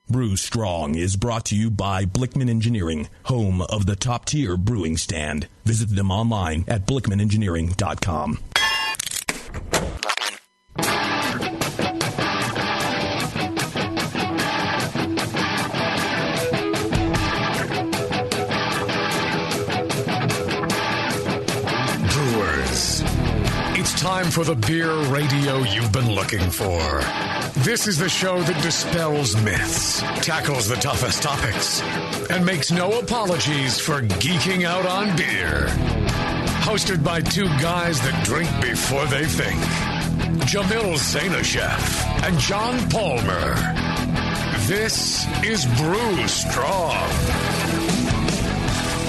Brew Strong is brought to you by Blickman Engineering, home of the top-tier brewing stand. Visit them online at blickmanengineering.com. Brewers, it's time for the beer radio you've been looking for. This is the show that dispels myths, tackles the toughest topics, and makes no apologies for geeking out on beer. Hosted by two guys that drink before they think, Jamil and John Palmer. This is Brew Strong.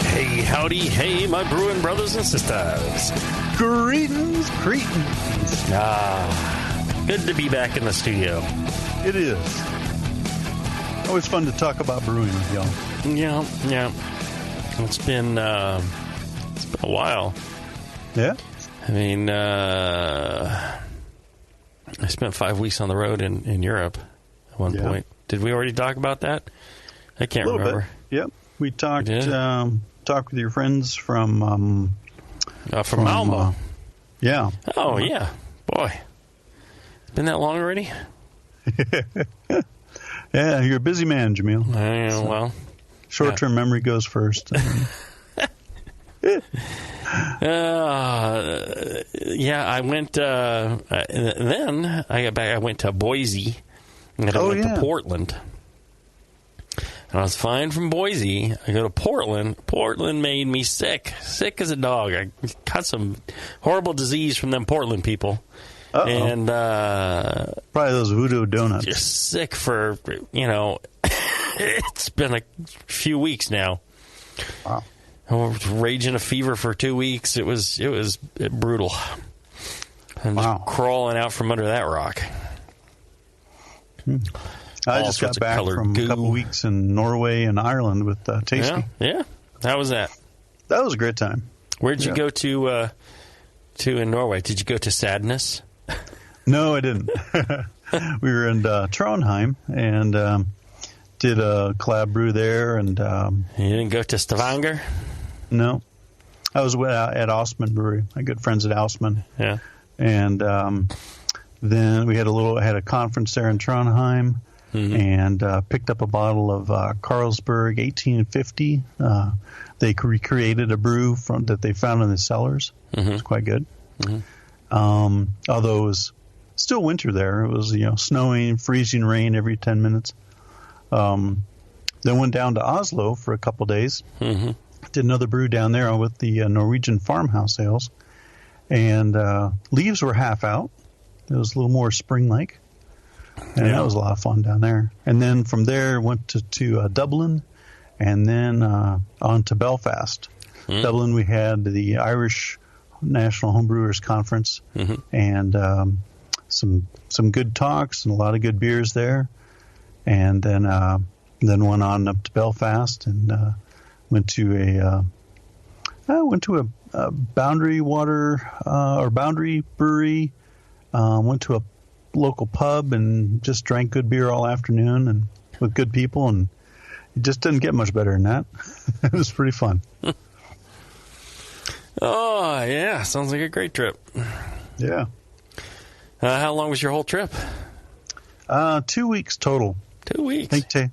Hey, howdy, hey, my brewing brothers and sisters. Greetings. Good to be back in the studio. It is. Always fun to talk about brewing with y'all. Yeah. It's been a while. Yeah? I mean, I spent 5 weeks on the road in Europe at one point. Did we already talk about that? I can't remember. Bit. Yep. We talked talked with your friends from Malmo. Yeah. Oh, yeah. Boy. It's been that long already? Yeah, you're a busy man, Jamil. Well. Short-term memory goes first. I went, then I got back, I went to Boise, and I went to Portland. And I was fine from Boise. I go to Portland. Portland made me sick as a dog. I got some horrible disease from them Portland people. Uh-oh. And probably those voodoo donuts. Just sick for, it's been a few weeks now. Wow. I was raging a fever for 2 weeks. It was brutal. I'm just crawling out from under that rock. I just got back from a couple weeks in Norway and Ireland with Tasty. Yeah. How was that? That was a great time. Where'd you go to in Norway? Did you go to Sadness? No, I didn't. We were in Trondheim and did a collab brew there. And you didn't go to Stavanger? No. I was at Osman Brewery. My good friends at Osman. Yeah. And then we had a conference there in Trondheim. Mm-hmm. And picked up a bottle of Carlsberg 1850. They recreated a brew that they found in the cellars. Mm-hmm. It was quite good. Mm-hmm. Although it was still winter there. It was snowing, freezing rain every 10 minutes. Then went down to Oslo for a couple days. Mm-hmm. Did another brew down there with the Norwegian farmhouse ales. And leaves were half out. It was a little more spring-like. And that was a lot of fun down there. And then from there, went to Dublin, and then on to Belfast. Mm-hmm. Dublin, we had the Irish National Homebrewers Conference, and some good talks and a lot of good beers there. And then went on up to Belfast and went to a Boundary Water or Boundary Brewery. Went to a local pub and just drank good beer all afternoon and with good people, and it just didn't get much better than that. It was pretty fun. Oh, yeah. Sounds like a great trip. Yeah. How long was your whole trip? 2 weeks total. 2 weeks? I think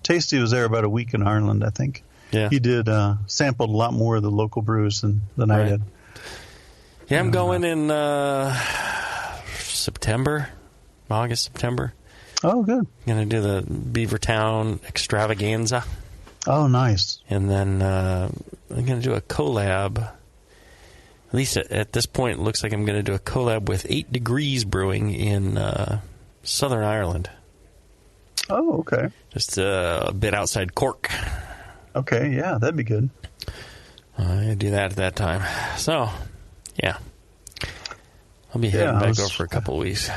Tasty was there about a week in Ireland, I think. Yeah. He did sampled a lot more of the local brews than I did. Yeah, I'm going in August, September. Oh, good. I'm going to do the Beavertown extravaganza. Oh, nice. And then I'm going to do a collab. At least at this point, it looks like I'm going to do a collab with 8 Degrees Brewing in Southern Ireland. Oh, okay. Just a bit outside Cork. Okay, yeah, that'd be good. I'm going to do that at that time. So, yeah. I'll be heading back over for a couple of weeks.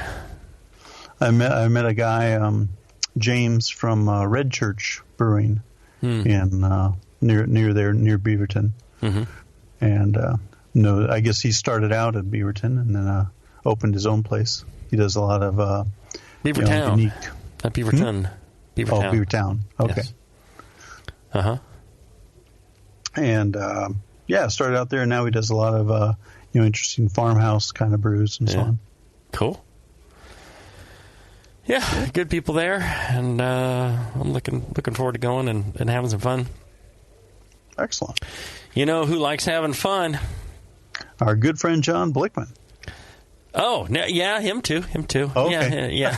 I met a guy, James from Red Church Brewing in near Beaverton, and I guess he started out at Beaverton and then opened his own place. He does a lot of Beavertown, unique. Not Beaverton, Beavertown. Oh, Beavertown. Okay. Yes. Uh-huh. And, started out there, and now he does a lot of, interesting farmhouse kind of brews and so on. Cool. Yeah, good people there, and I'm looking forward to going and having some fun. Excellent. You know who likes having fun? Our good friend John Blickman. Oh, yeah, him too. Okay. Yeah.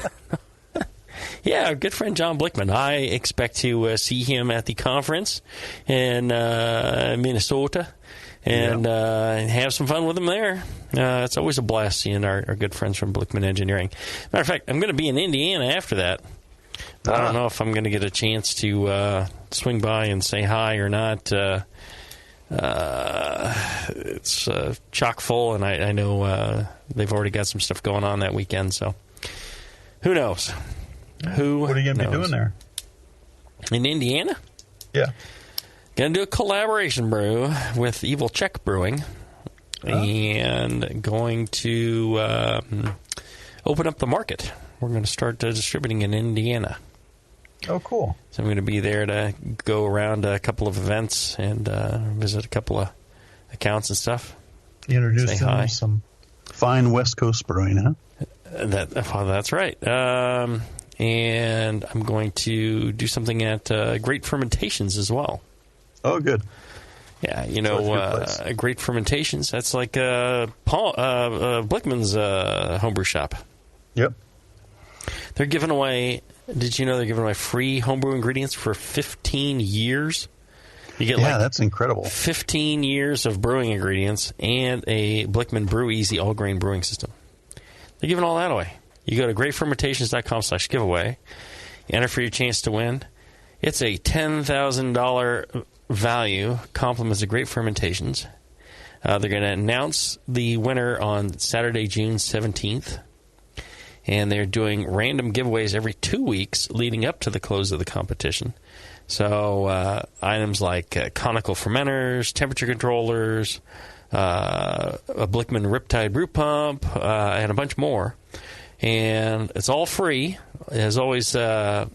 Yeah, our good friend John Blickman. I expect to see him at the conference in Minnesota and have some fun with him there. It's always a blast seeing our good friends from Blickman Engineering. Matter of fact, I'm going to be in Indiana after that. I don't know if I'm going to get a chance to swing by and say hi or not. It's chock full, and I know they've already got some stuff going on that weekend, so who knows? What are you going to be doing there? In Indiana? Yeah. Going to do a collaboration brew with Evil Czech Brewing, and going to open up the market. We're going to start distributing in Indiana. Oh, cool. So I'm going to be there to go around a couple of events and visit a couple of accounts and stuff. Introduce them to some fine West Coast brewing, huh? That's right. And I'm going to do something at Great Fermentations as well. Oh, good. Yeah, Great Fermentations, that's like Blickman's homebrew shop. Yep. They're giving away... Did you know they're giving away free homebrew ingredients for 15 years? You get that's incredible. 15 years of brewing ingredients and a Blickman Brew Easy all-grain brewing system. They're giving all that away. You go to greatfermentations.com/giveaway, enter for your chance to win. It's a $10,000 value, compliments of Great Fermentations. They're going to announce the winner on Saturday, June 17th. And they're doing random giveaways every 2 weeks leading up to the close of the competition. So items like conical fermenters, temperature controllers, a Blickman Riptide brew pump, and a bunch more. And it's all free. As always, when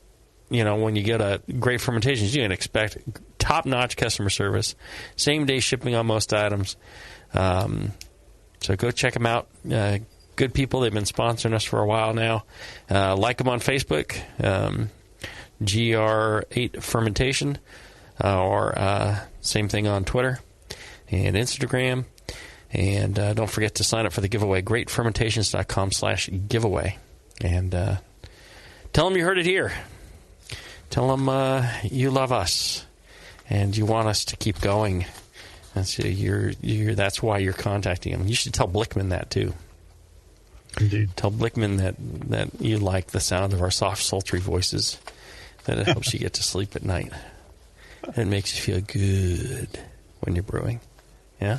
you get a Great Fermentations, you can expect top-notch customer service, same-day shipping on most items. So go check them out. Good people. They've been sponsoring us for a while now. Like them on Facebook, GR8 Fermentation, or same thing on Twitter and Instagram. And don't forget to sign up for the giveaway, greatfermentations.com/giveaway. And tell them you heard it here. Tell them you love us and you want us to keep going. And so that's why you're contacting them. You should tell Blickman that, too. Indeed. Tell Blickman that you like the sound of our soft, sultry voices, that it helps you get to sleep at night. It makes you feel good when you're brewing. Yeah?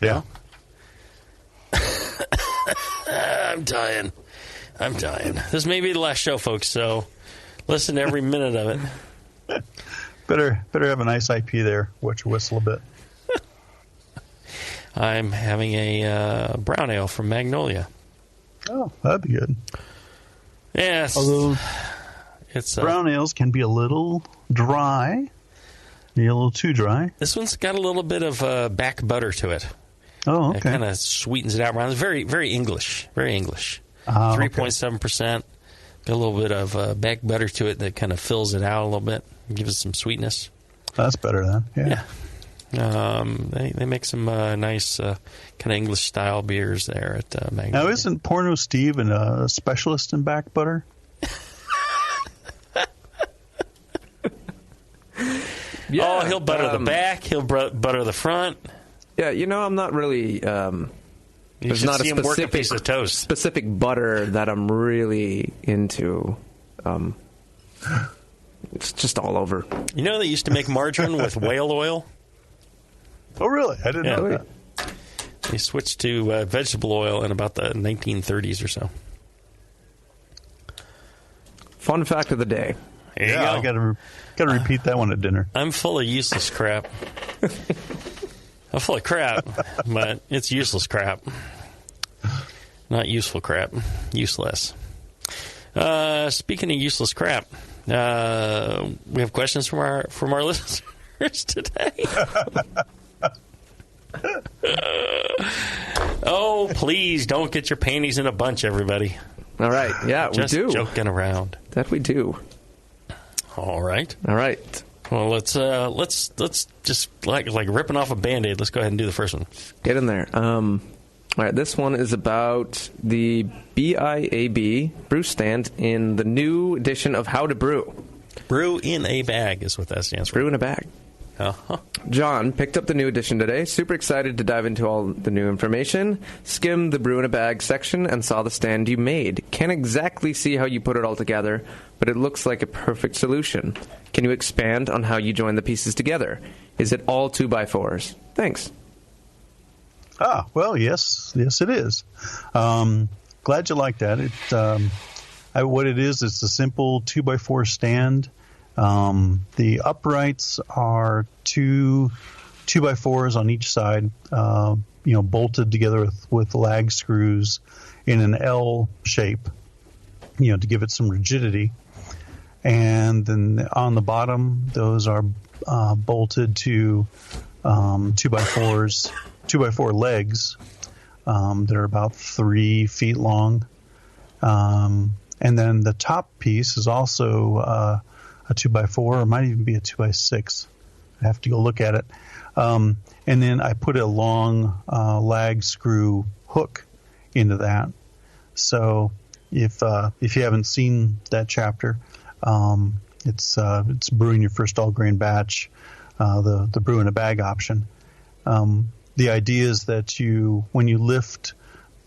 Yeah. I'm dying. This may be the last show, folks, so listen to every minute of it. Better have a nice IP there. Watch your whistle a bit. I'm having a brown ale from Magnolia. Oh, that'd be good. Yes. Although it's brown ales can be a little dry. Maybe a little too dry. This one's got a little bit of back butter to it. Oh, okay. It kind of sweetens it out. It's very, very English. Very English. 3.7%. Got a little bit of back butter to it that kind of fills it out a little bit. Gives it some sweetness. That's better then. Yeah. They make some nice kind of English-style beers there at Magnolia. Now, isn't Porno Steve a specialist in back butter? Yeah, he'll butter the back. He'll butter the front. Yeah, I'm not really... there's not a specific butter that I'm really into. It's just all over. They used to make margarine with whale oil? Oh, really? I didn't know that. They switched to vegetable oil in about the 1930s or so. Fun fact of the day. There you go. I got to repeat that one at dinner. I'm full of useless crap. I'm full of crap, but it's useless crap. Not useful crap. Useless. Speaking of useless crap, We have questions from our listeners today. Oh, please don't get your panties in a bunch, everybody. All right. Yeah, just we do. Joking around. That we do. All right. All right. Well, let's just like ripping off a Band-Aid. Let's go ahead and do the first one. Get in there. All right. This one is about the BIAB brew stand in the new edition of How to Brew. Brew in a bag is what that stands for. Brew in a bag. Uh-huh. John picked up the new edition today. Super excited to dive into all the new information. Skimmed the Brew in a Bag section and saw the stand you made. Can't exactly see how you put it all together, but it looks like a perfect solution. Can you expand on how you join the pieces together? Is it all 2x4s? Thanks. Well, yes, it is. Glad you like that. What it is, it's a simple 2x4 stand. The uprights are two 2x4s on each side, bolted together with lag screws in an L shape, to give it some rigidity. And then on the bottom, those are bolted to 2x4s, 2x4 legs that are about 3 feet long. And then the top piece is also a 2x4, or it might even be a 2x6. I have to go look at it. And then I put a long lag screw hook into that. So if you haven't seen that chapter, it's brewing your first all grain batch, the brew in a bag option. The idea is that when you lift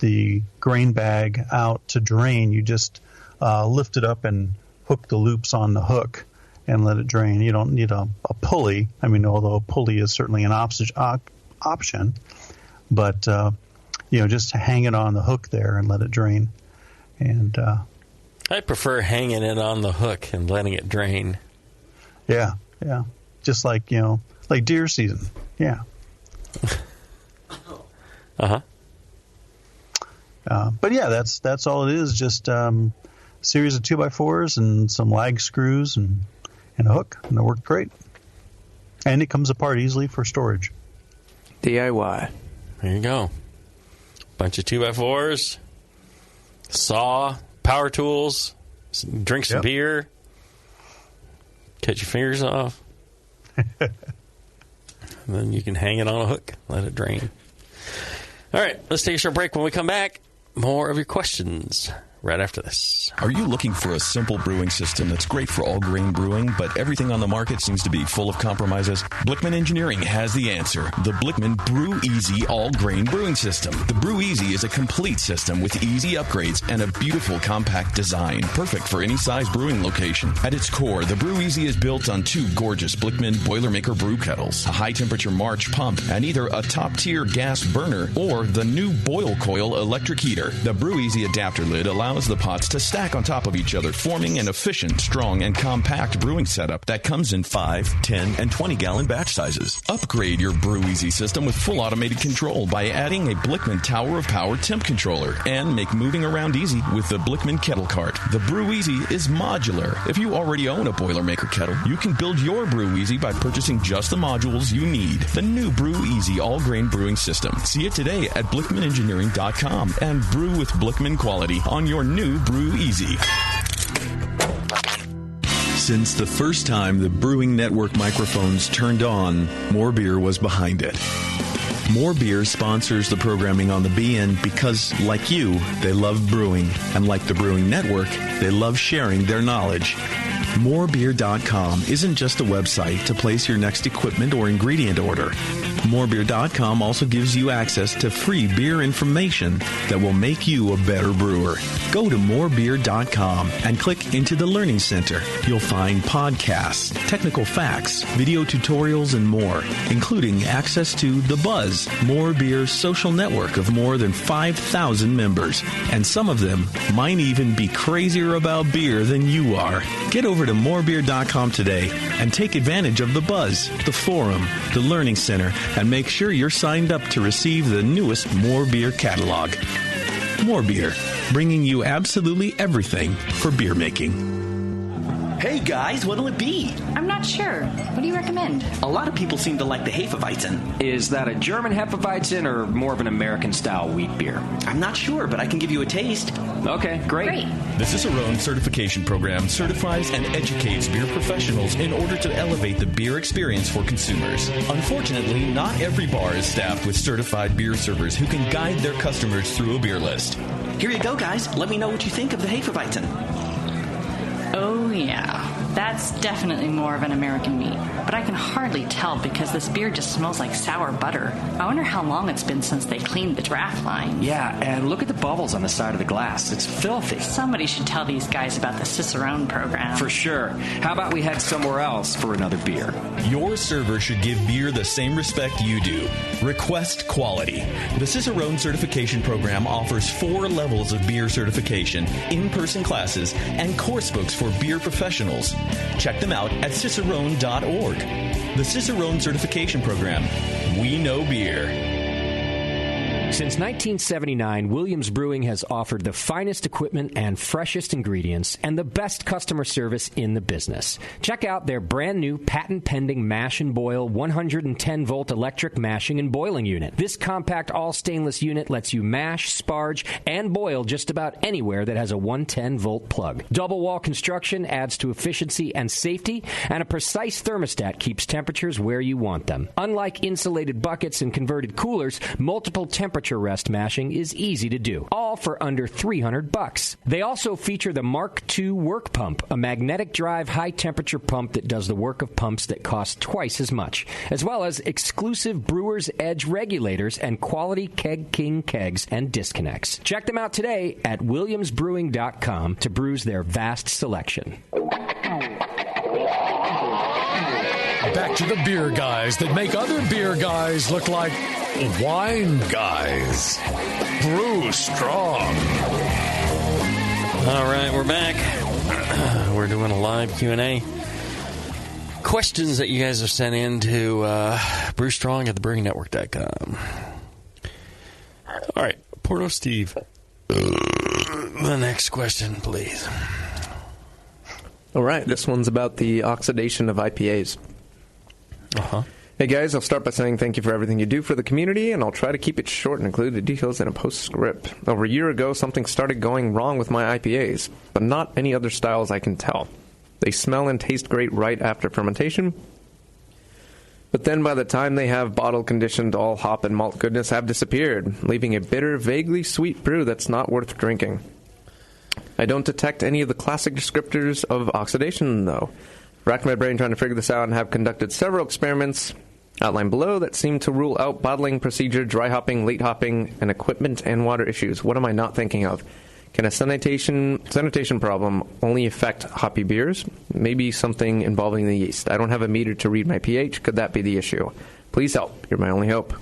the grain bag out to drain, you just lift it up and hook the loops on the hook and let it drain. You don't need a pulley. I mean, although a pulley is certainly an option, but just hang it on the hook there and let it drain. And I prefer hanging it on the hook and letting it drain. Yeah, just like like deer season. Yeah. Uh-huh. But yeah, that's all it is. Just a series of 2x4s and some lag screws and a hook, and it worked great. And it comes apart easily for storage. DIY. There you go. Bunch of 2x4s, saw, power tools, drink some beer, cut your fingers off. And then you can hang it on a hook, let it drain. All right, let's take a short break. When we come back, more of your questions right after this. Are you looking for a simple brewing system that's great for all grain brewing, but everything on the market seems to be full of compromises? Blickman Engineering has the answer. The Blickman Brew Easy All Grain Brewing System. The Brew Easy is a complete system with easy upgrades and a beautiful compact design, perfect for any size brewing location. At its core, the Brew Easy is built on 2 gorgeous Blickman Boilermaker brew kettles, a high-temperature March pump, and either a top-tier gas burner or the new Boil Coil electric heater. The Brew Easy adapter lid allows the pots to stack on top of each other, forming an efficient, strong, and compact brewing setup that comes in 5, 10, and 20-gallon batch sizes. Upgrade your Brew Easy system with full automated control by adding a Blickman Tower of Power temp controller, and make moving around easy with the Blickman Kettle Cart. The Brew Easy is modular. If you already own a Boilermaker kettle, you can build your Brew Easy by purchasing just the modules you need. The new Brew Easy all-grain brewing system. See it today at BlickmanEngineering.com and brew with Blickman quality on your new Brew Easy. Since the first time the Brewing Network microphones turned on, More Beer was behind it. More Beer sponsors the programming on the BN because, like you, they love brewing, and like the Brewing Network, they love sharing their knowledge. Morebeer.com isn't just a website to place your next equipment or ingredient order. Morebeer.com also gives you access to free beer information that will make you a better brewer. Go to morebeer.com and click into the Learning Center. You'll find podcasts, technical facts, video tutorials, and more, including access to The Buzz, More Beer's social network of more than 5,000 members. And some of them might even be crazier about beer than you are. Get over to morebeer.com today and take advantage of The Buzz, the forum, the Learning Center, and make sure you're signed up to receive the newest More Beer catalog. More Beer, bringing you absolutely everything for beer making. Hey guys, what'll it be? I'm not sure. What do you recommend? A lot of people seem to like the Hefeweizen. Is that a German Hefeweizen or more of an American-style wheat beer? I'm not sure, but I can give you a taste. Okay, great. The Cicerone certification program certifies and educates beer professionals in order to elevate the beer experience for consumers. Unfortunately, not every bar is staffed with certified beer servers who can guide their customers through a beer list. Here you go, guys. Let me know what you think of the Hefeweizen. Oh, yeah. That's definitely more of an American meat. But I can hardly tell because this beer just smells like sour butter. I wonder how long it's been since they cleaned the draft line. Yeah, and look at the bubbles on the side of the glass. It's filthy. Somebody should tell these guys about the Cicerone program. For sure. How about we head somewhere else for another beer? Your server should give beer the same respect you do. Request quality. The Cicerone certification program offers 4 levels of beer certification, in-person classes, and course books for beer professionals. Check them out at cicerone.org. The Cicerone certification program. We know beer. Since 1979, Williams Brewing has offered the finest equipment and freshest ingredients and the best customer service in the business. Check out their brand new patent-pending mash and boil 110-volt electric mashing and boiling unit. This compact all-stainless unit lets you mash, sparge, and boil just about anywhere that has a 110-volt plug. Double-wall construction adds to efficiency and safety, and a precise thermostat keeps temperatures where you want them. Unlike insulated buckets and converted coolers, multiple temperature rest mashing is easy to do, all for under $300. They also feature the Mark II work pump, a magnetic drive high-temperature pump that does the work of pumps that cost twice as much, as well as exclusive Brewer's Edge regulators and quality Keg King kegs and disconnects. Check them out today at williamsbrewing.com to brews their vast selection. Back to the beer guys that make other beer guys look like wine guys. Brew Strong. All right, we're back. We're doing a live Q&A. Questions that you guys have sent in to Brew Strong at thebrewingnetwork.com. All right, Porto Steve. The next question, please. All right, this one's about the oxidation of IPAs. Uh-huh. Hey guys, I'll start by saying thank you for everything you do for the community, and I'll try to keep it short and include the details in a postscript. Over a year ago, something started going wrong with my IPAs, but not any other styles I can tell. They smell and taste great right after fermentation, but then by the time they have bottle-conditioned, all hop and malt goodness have disappeared, leaving a bitter, vaguely sweet brew that's not worth drinking. I don't detect any of the classic descriptors of oxidation, though. Racked my brain trying to figure this out and have conducted several experiments outlined below that seem to rule out bottling procedure, dry hopping, late hopping, and equipment and water issues. What am I not thinking of? Can a sanitation problem only affect hoppy beers? Maybe something involving the yeast. I don't have a meter to read my pH. Could that be the issue? Please help. You're my only hope.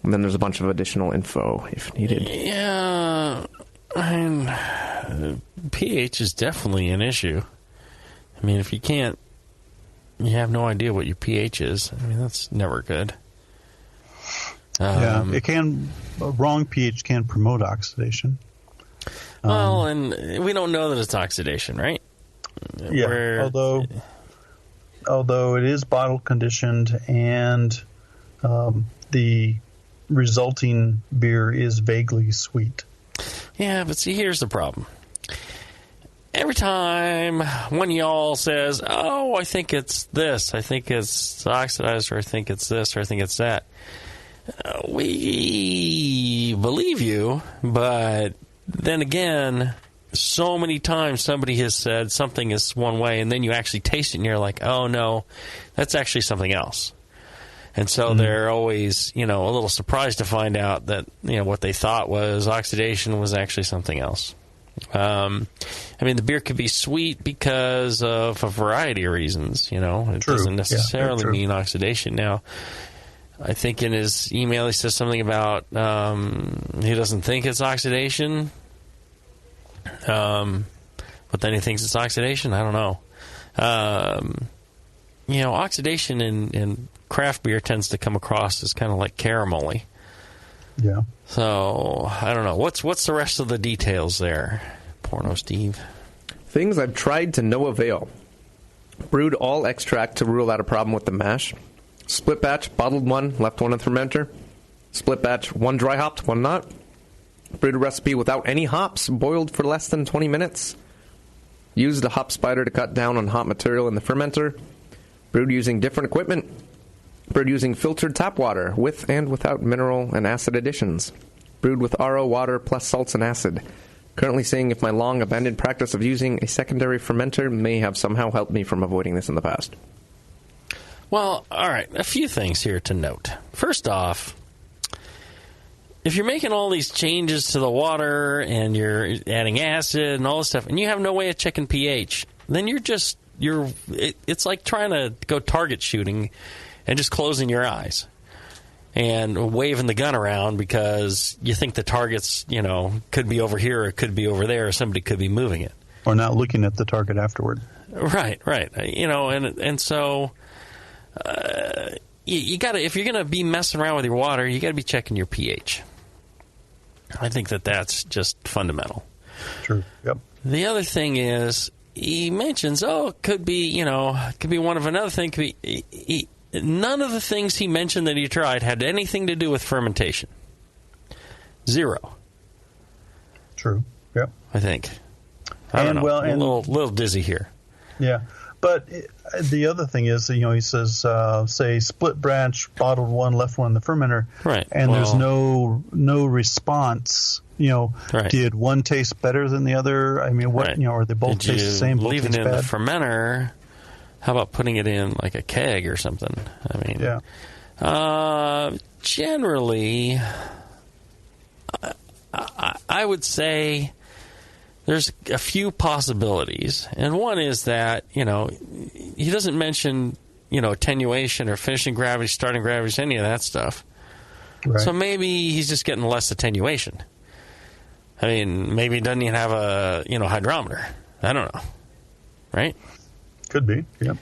And then there's a bunch of additional info if needed. Yeah, I mean, pH is definitely an issue. I mean, if you have no idea what your pH is, I mean, that's never good. It can, wrong pH can promote oxidation. Well, and we don't know that it's oxidation, right? Yeah, although it is bottle conditioned and the resulting beer is vaguely sweet. Yeah, but see, here's the problem. Every time one of y'all says, oh, I think it's this, I think it's oxidized, or I think it's this, or I think it's that, we believe you, but then again, so many times somebody has said something is one way, and then you actually taste it, and you're like, oh, no, that's actually something else. And so they're always, a little surprised to find out that, what they thought was oxidation was actually something else. I mean, the beer could be sweet because of a variety of reasons, It doesn't necessarily mean oxidation. Now, I think in his email he says something about he doesn't think it's oxidation, but then he thinks it's oxidation. I don't know. Oxidation in craft beer tends to come across as kind of like caramelly. Yeah. So, I don't know. What's the rest of the details there, Porno Steve? Things I've tried to no avail. Brewed all extract to rule out a problem with the mash. Split batch, bottled one, left one in the fermenter. Split batch, one dry hopped, one not. Brewed a recipe without any hops, boiled for less than 20 minutes. Used a hop spider to cut down on hop material in the fermenter. Brewed using different equipment. Brewed using filtered tap water, with and without mineral and acid additions. Brewed with RO water plus salts and acid. Currently seeing if my long abandoned practice of using a secondary fermenter may have somehow helped me from avoiding this in the past. Well, all right, a few things here to note. First off, if you're making all these changes to the water and you're adding acid and all this stuff, and you have no way of checking pH, then it's like trying to go target shooting and just closing your eyes and waving the gun around because you think the target's, could be over here or it could be over there or somebody could be moving it. Or not looking at the target afterward. Right. And so you got to, if you're going to be messing around with your water, you got to be checking your pH. I think that's just fundamental. True. Yep. The other thing is he mentions, it could be, could be one of another thing. Could be none of the things he mentioned that he tried had anything to do with fermentation. Zero. True. Yep. I think. I don't know. Well, a little dizzy here. Yeah. But the other thing is, he says, say, split branch, bottled one, left one in the fermenter. Right. And there's no response. Right. Did one taste better than the other? I mean, what, or they both taste the same? Leave it in the fermenter. How about putting it in like a keg or something? I mean, yeah. Generally, I would say there's a few possibilities, and one is that he doesn't mention attenuation or finishing gravity, starting gravity, any of that stuff. Right. So maybe he's just getting less attenuation. I mean, maybe he doesn't even have a hydrometer. I don't know, right? Could be, yeah.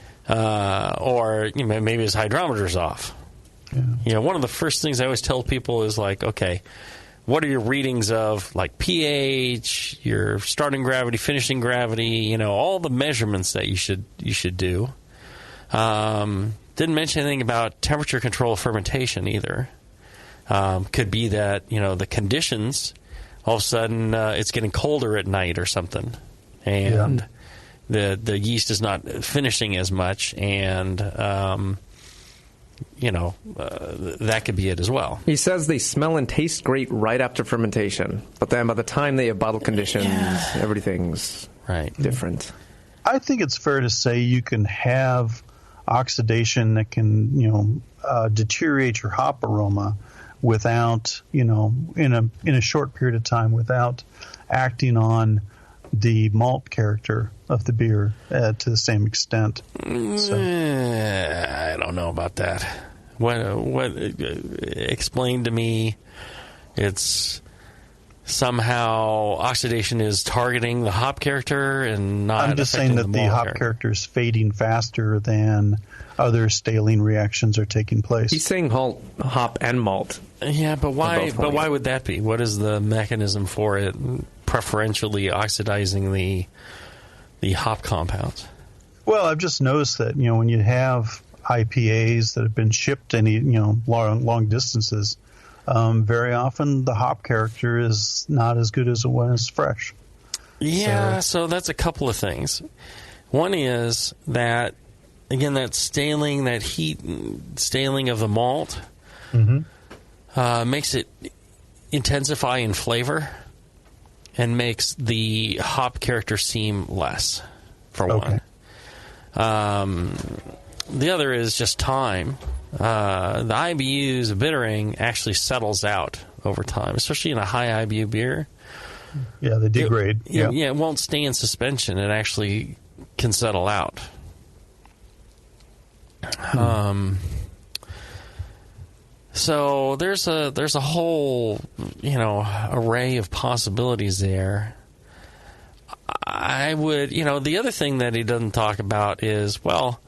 Or maybe his hydrometer's off. Yeah. One of the first things I always tell people is like, okay, what are your readings of like pH, your starting gravity, finishing gravity, all the measurements that you should do. Didn't mention anything about temperature control of fermentation either. Could be that, the conditions, all of a sudden it's getting colder at night or something. And the yeast is not finishing as much, and that could be it as well. He says they smell and taste great right after fermentation, but then by the time they have bottle conditions, everything's different. I think it's fair to say you can have oxidation that can, deteriorate your hop aroma without, in a short period of time, without acting on the malt character of the beer to the same extent. So. I don't know about that. What explain to me? It's somehow oxidation is targeting the hop character and not. I'm just saying that the hop character is fading faster than other staling reactions are taking place. He's saying hop and malt. Yeah, but why? But why would that be? What is the mechanism for it preferentially oxidizing the hop compounds? Well, I've just noticed that when you have IPAs that have been shipped any long distances, very often the hop character is not as good as when it's fresh. Yeah, so that's a couple of things. One is that, again, that staling, that heat staling of the malt makes it intensify in flavor and makes the hop character seem less, for one. The other is just time. The IBUs of bittering actually settles out over time, especially in a high IBU beer. Yeah, they degrade. It won't stay in suspension. It actually can settle out. So there's a whole array of possibilities there. I would the other thing that he doesn't talk about is, well,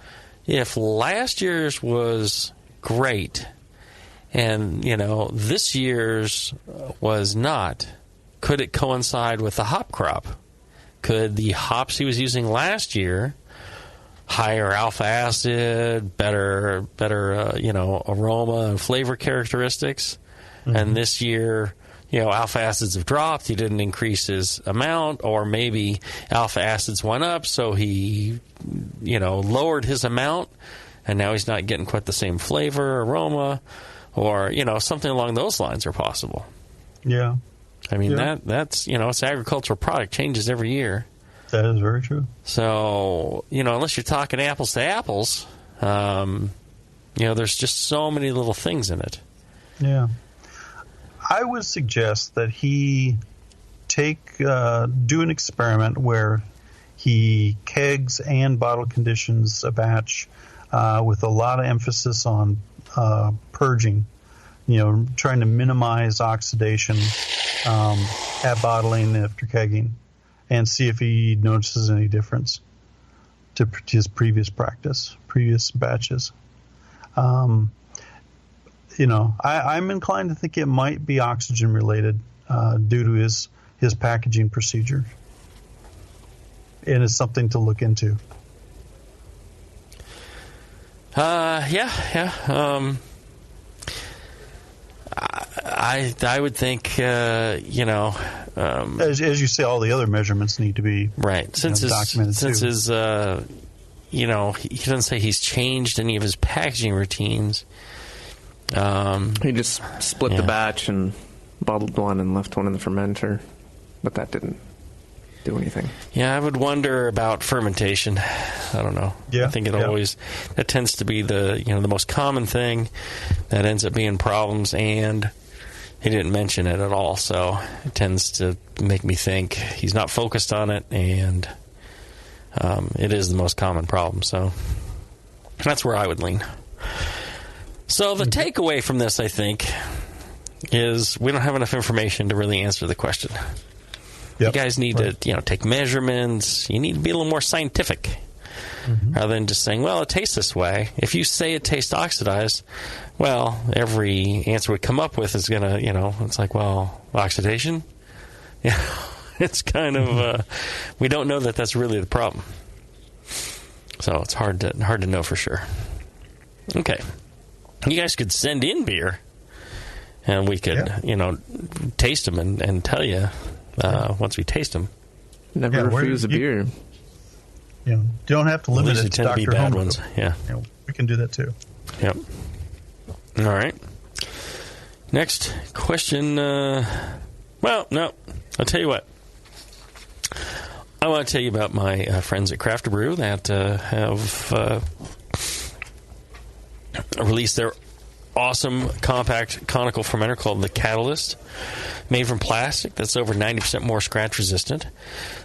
if last year's was great and this year's was not, could it coincide with the hop crop could the hops he was using last year, higher alpha acid, better aroma and flavor characteristics, and this year, alpha acids have dropped, he didn't increase his amount, or maybe alpha acids went up, so he, lowered his amount, and now he's not getting quite the same flavor, aroma, or, something along those lines are possible. Yeah. I mean, that's, it's an agricultural product, changes every year. That is very true. So, unless you're talking apples to apples, there's just so many little things in it. Yeah. I would suggest that he do an experiment where he kegs and bottle conditions a batch with a lot of emphasis on purging, trying to minimize oxidation at bottling after kegging, and see if he notices any difference to his previous batches. I'm inclined to think it might be oxygen related due to his packaging procedure, and it's something to look into. I would think, as you say, all the other measurements need to be right. Documented too. He doesn't say he's changed any of his packaging routines. He just split the batch and bottled one and left one in the fermenter, but that didn't do anything. Yeah, I would wonder about fermentation. I don't know. Yeah, I think that tends to be the most common thing that ends up being problems, and he didn't mention it at all, so it tends to make me think he's not focused on it, and it is the most common problem. So that's where I would lean. So the takeaway from this, I think, is we don't have enough information to really answer the question. Yep. You guys need to, take measurements. You need to be a little more scientific rather than just saying, well, it tastes this way. If you say it tastes oxidized, well, every answer we come up with is going to, it's like, well, oxidation? Yeah, it's kind of, we don't know that that's really the problem. So it's hard to know for sure. Okay. You guys could send in beer, and we could, taste them and tell you once we taste them. Never refuse a beer. Don't have to limit it to Dr. Homebrew. Ones. Yeah. We can do that too. Yep. All right. Next question. Well, no. I'll tell you what. I want to tell you about my friends at Craft Brew that have released their awesome compact conical fermenter called the Catalyst, made from plastic that's over 90% more scratch resistant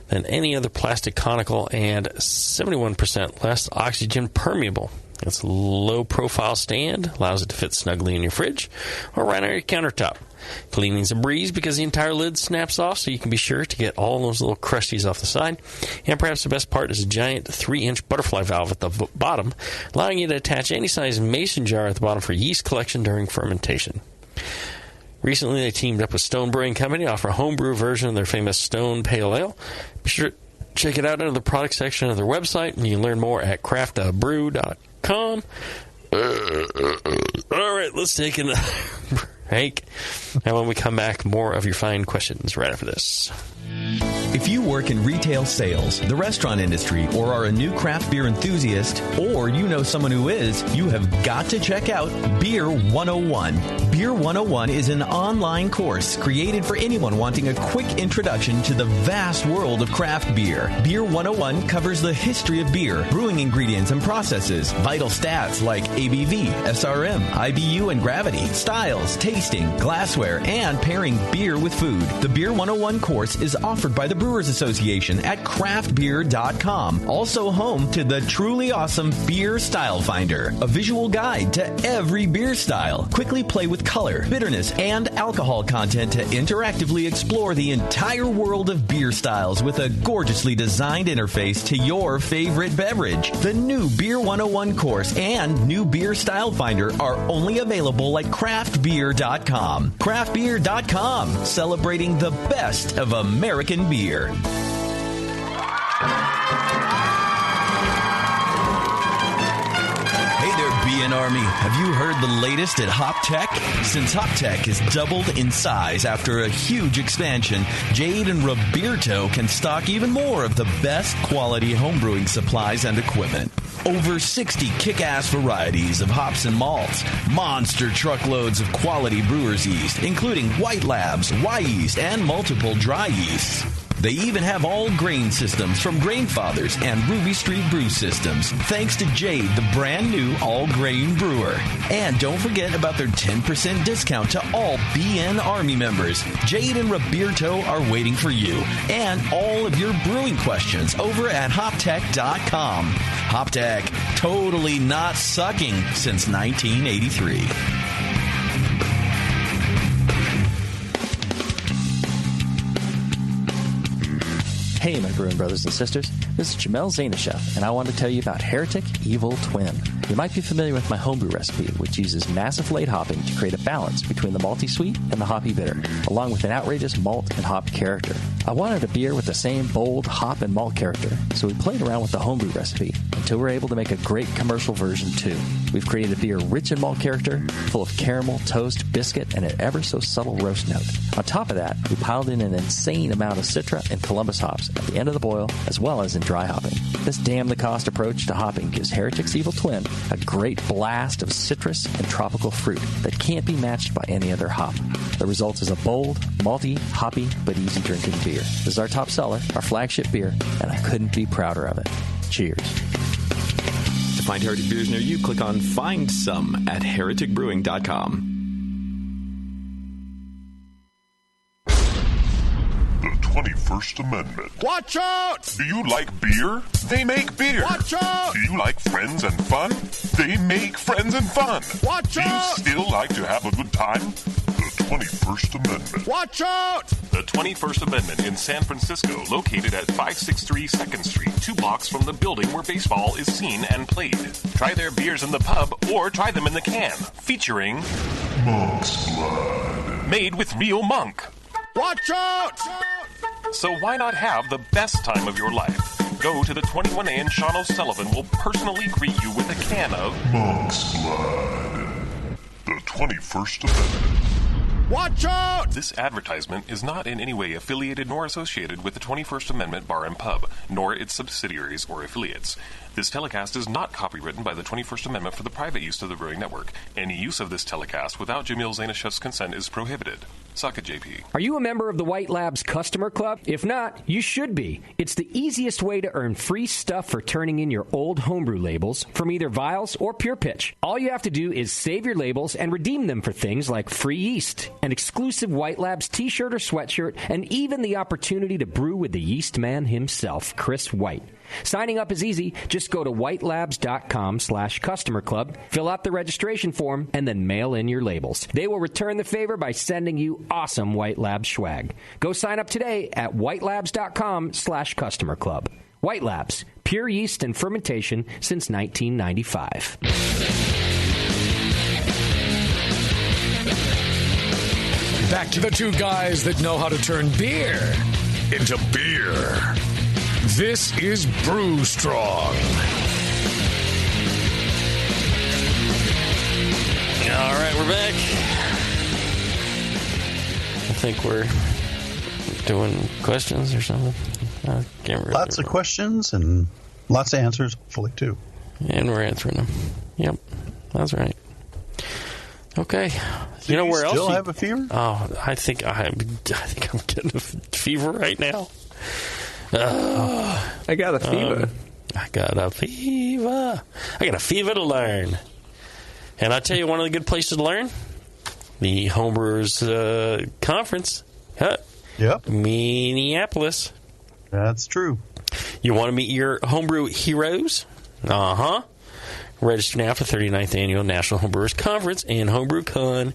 than any other plastic conical and 71% less oxygen permeable. It's a low profile stand, allows it to fit snugly in your fridge or right on your countertop. Cleaning's a breeze because the entire lid snaps off, so you can be sure to get all those little crusties off the side. And perhaps the best part is a giant 3-inch butterfly valve at the bottom, allowing you to attach any size mason jar at the bottom for yeast collection during fermentation. Recently, they teamed up with Stone Brewing Company to offer a homebrew version of their famous Stone Pale Ale. Be sure to check it out under the product section of their website, and you can learn more at craftbrew.com. All right, let's take a break. And when we come back, more of your fine questions right after this. If you work in retail sales, the restaurant industry, or are a new craft beer enthusiast, or you know someone who is, you have got to check out Beer 101. Beer 101 is an online course created for anyone wanting a quick introduction to the vast world of craft beer. Beer 101 covers the history of beer, brewing ingredients and processes, vital stats like ABV, SRM, IBU, and gravity, styles, tasting, glassware, and pairing beer with food. The Beer 101 course is offered by the Brewers Association at craftbeer.com. Also home to the truly awesome Beer Style Finder, a visual guide to every beer style. Quickly play with color, bitterness, and alcohol content to interactively explore the entire world of beer styles with a gorgeously designed interface to your favorite beverage. The new Beer 101 course and new Beer Style Finder are only available at craftbeer.com. Craftbeer.com, celebrating the best of American beer. BN Army, have you heard the latest at Hop Tech? Since Hop Tech has doubled in size after a huge expansion, Jade and Roberto can stock even more of the best quality homebrewing supplies and equipment. Over 60 kick-ass varieties of hops and malts, monster truckloads of quality brewer's yeast, including White Labs, Y-yeast, and multiple dry yeasts. They even have all grain systems from Grainfathers and Ruby Street Brew Systems, thanks to Jade, the brand new all-grain brewer. And don't forget about their 10% discount to all BN Army members. Jade and Roberto are waiting for you and all of your brewing questions over at hoptech.com. Hoptech, totally not sucking since 1983. Hey, my brewing brothers and sisters. This is Jamil Zainashev, and I want to tell you about Heretic Evil Twin. You might be familiar with my homebrew recipe, which uses massive late hopping to create a balance between the malty sweet and the hoppy bitter, along with an outrageous malt and hop character. I wanted a beer with the same bold hop and malt character, so we played around with the homebrew recipe until we were able to make a great commercial version too. We've created a beer rich in malt character, full of caramel, toast, biscuit, and an ever so subtle roast note. On top of that, we piled in an insane amount of Citra and Columbus hops at the end of the boil, as well as in dry hopping. This damn-the-cost approach to hopping gives Heretic's Evil Twin a great blast of citrus and tropical fruit that can't be matched by any other hop. The result is a bold, malty, hoppy, but easy-drinking beer. This is our top seller, our flagship beer, and I couldn't be prouder of it. Cheers. To find Heretic beers near you, click on Find Some at hereticbrewing.com. The 21st Amendment. Watch out! Do you like beer? They make beer. Watch out! Do you like friends and fun? They make friends and fun. Watch out! Do you still like to have a good time? The 21st Amendment. Watch out! The 21st Amendment in San Francisco, located at 563 2nd Street, 2 blocks from the building where baseball is seen and played. Try their beers in the pub or try them in the can, featuring Monk's Blood. Made with real monk. Watch out! So why not have the best time of your life? Go to the 21A and Sean O'Sullivan will personally greet you with a can of Monk's Blood. The 21st Amendment. Watch out! This advertisement is not in any way affiliated nor associated with the 21st Amendment Bar and Pub, nor its subsidiaries or affiliates. This telecast is not copywritten by the 21st Amendment for the private use of the Brewing Network. Any use of this telecast without Jamil Zainashev's consent is prohibited. Suck it, JP. Are you a member of the White Labs Customer Club? If not, you should be. It's the easiest way to earn free stuff for turning in your old homebrew labels from either Vials or Pure Pitch. All you have to do is save your labels and redeem them for things like free yeast, an exclusive White Labs t-shirt or sweatshirt, and even the opportunity to brew with the yeast man himself, Chris White. Signing up is easy. Just go to whitelabs.com/customer club, fill out the registration form, and then mail in your labels. They will return the favor by sending you awesome White Labs swag. Go sign up today at whitelabs.com/customer club. White Labs, pure yeast and fermentation since 1995. Back to the two guys that know how to turn beer into beer. This is Brew Strong. All right, we're back. I think we're doing questions or something. I can't remember. Lots of questions and lots of answers, hopefully, too. And we're answering them. Yep, that's right. Okay. You know where else? Still have a fever? Oh, I think I'm getting a fever right now. I got a fever. I got a fever. I got a fever to learn. And I'll tell you one of the good places to learn. The Homebrewers Conference. Yep. Minneapolis. That's true. You want to meet your homebrew heroes? Uh-huh. Register now for 39th Annual National Homebrewers Conference and HomebrewCon,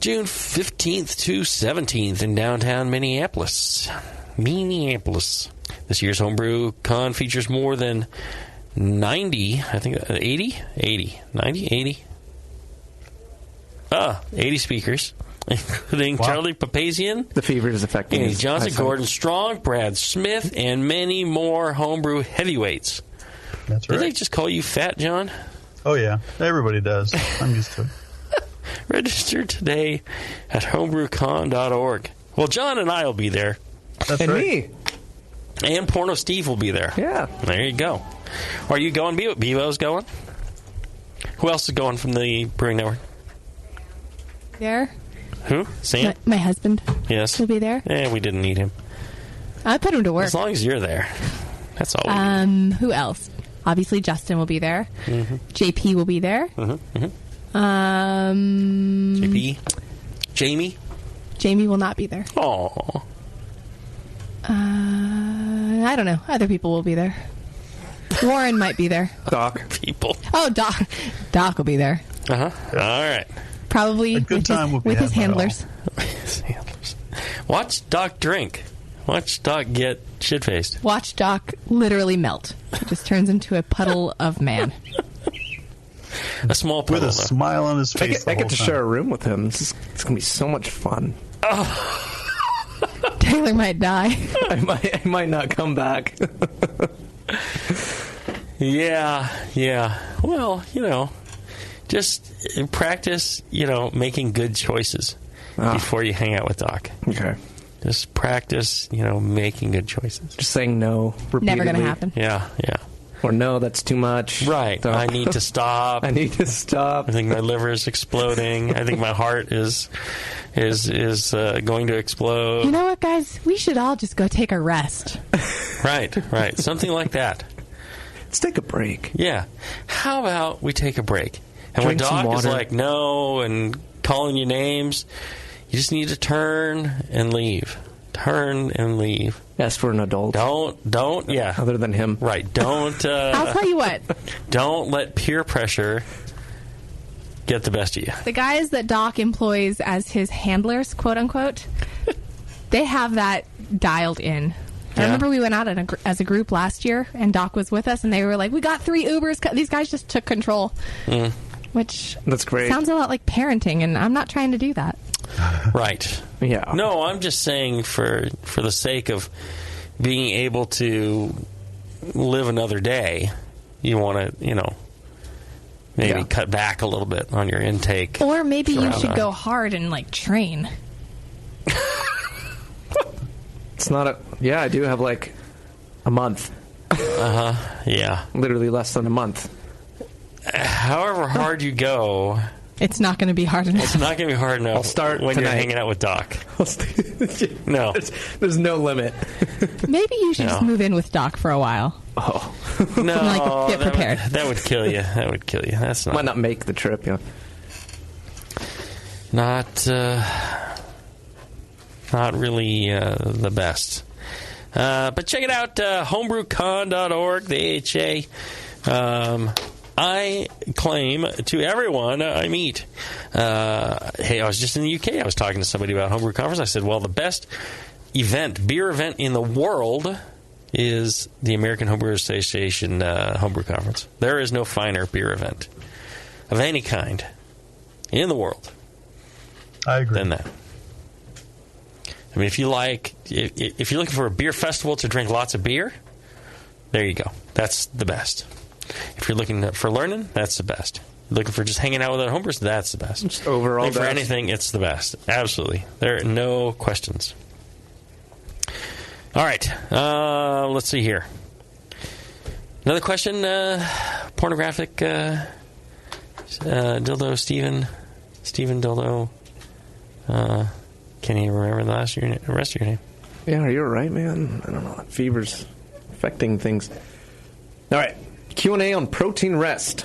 June 15th to 17th in downtown Minneapolis. This year's HomebrewCon features more than 80 speakers, including Charlie Papazian, the fever is affecting Andy Johnson, Gordon Strong, Brad Smith, and many more homebrew heavyweights. That's right. Did they just call you fat, John? Oh, yeah. Everybody does. I'm used to it. Register today at homebrewcon.org. Well, John and I will be there. That's and right. me. And Porno Steve will be there. Yeah. There you go. Are you going, Bevo's going? Who else is going from the Brewing Network? There. Who? Sam? My husband. Yes. Will be there. We didn't need him. I put him to work. As long as you're there. That's all we need. Who else? Obviously, Justin will be there. Mm-hmm. JP will be there. Mm-hmm. Mm-hmm. JP? Jamie? Jamie will not be there. Oh. I don't know. Other people will be there. Warren might be there. Doc. People. Oh, Doc. Doc will be there. Uh-huh. All right. Probably with his handlers. Watch Doc drink. Watch Doc get shit-faced. Watch Doc literally melt. He just turns into a puddle of man. A small puddle. With a smile on his face. I get to share a room with him. It's going to be so much fun. Oh. Taylor might die. I might not come back. Yeah. Well, just practice, making good choices before you hang out with Doc. Okay. Just practice, making good choices. Just saying no repeatedly. Never going to happen. Yeah. Or no, that's too much. Right. I need to stop. I need to stop. I think my liver is exploding. I think my heart is going to explode. You know what, guys? We should all just go take a rest. Right. Something like that. Let's take a break. Yeah. How about we take a break? And Drink when some Doc is water. like, no, and calling you names, you just need to turn and leave. Turn and leave. Ask for an adult. Don't, yeah. Other than him. Right. Don't. I'll tell you what. Don't let peer pressure get the best of you. The guys that Doc employs as his handlers, quote unquote, they have that dialed in. I remember we went out as a group last year, and Doc was with us, and they were like, we got 3 Ubers. These guys just took control. Which that's great. Sounds a lot like parenting, and I'm not trying to do that. Right. Yeah. No, I'm just saying for the sake of being able to live another day, you want to, maybe cut back a little bit on your intake. Or maybe you should go hard and, train. It's not a... Yeah, I do have, a month. Yeah. Literally less than a month. However hard you go... It's not going to be hard enough. It's not going to be hard enough I'll start when tonight. you're hanging out with Doc. No. There's no limit. Maybe you should just move in with Doc for a while. Oh. No. Get prepared. That would kill you. That's not... Might not make the trip, yeah. Not really the best. But check it out, homebrewcon.org, the AHA. I claim to everyone I meet. Hey, I was just in the UK. I was talking to somebody about Homebrew Conference. I said, well, the best beer event in the world is the American Homebrew Association Homebrew Conference. There is no finer beer event of any kind in the world. I agree. Than that. I mean, if you're looking for a beer festival to drink lots of beer, there you go. That's the best. If you're looking for learning, that's the best. Looking for just hanging out with other homebrewers, that's the best. Just overall for anything, it's the best. Absolutely. There are no questions. All right. Let's see here. Another question. Pornographic dildo Stephen Dildo. Can you remember the rest of your name? Yeah, are you all right, man? I don't know. That fever's affecting things. All right. Q&A on protein rest.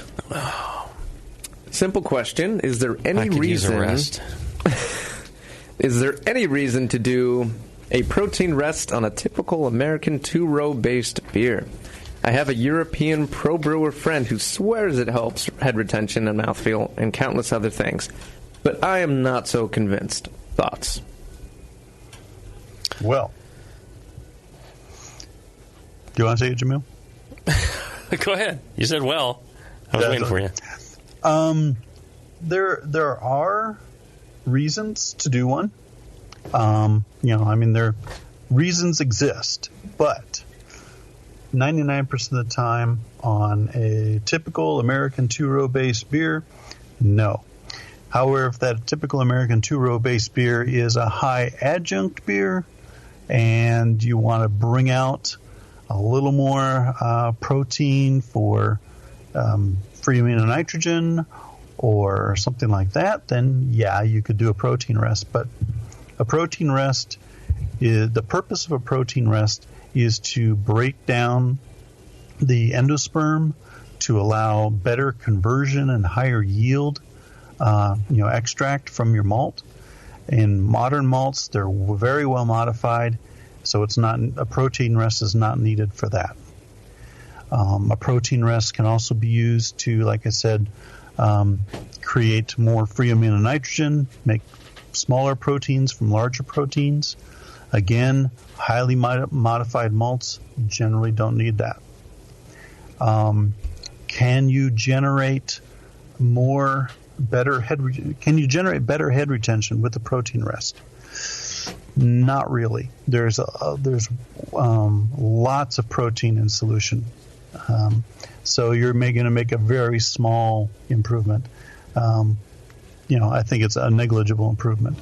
Simple question. Is there any reason... Is there any reason to do a protein rest on a typical American 2-row based beer? I have a European pro brewer friend who swears it helps head retention and mouthfeel and countless other things. But I am not so convinced. Thoughts? Well, do you want to say it, Jamil? Go ahead. You said well. I was waiting for you. There are reasons to do one. Their reasons exist, but 99% of the time on a typical American two-row based beer, no. However, if that typical American two-row based beer is a high adjunct beer and you want to bring out a little more protein for free amino nitrogen or something like that, then yeah, you could do a protein rest. But a protein rest the purpose of a protein rest is to break down the endosperm to allow better conversion and higher yield extract from your malt. In modern malts, they're very well modified, so it's not a protein rest is not needed for that. A protein rest can also be used to, like I said, create more free amino nitrogen, make smaller proteins from larger proteins. Again, highly modified malts generally don't need that. Can you generate better head retention with the protein rest? Not really. There's lots of protein in solution, so you're going to make a very small improvement. I think it's a negligible improvement,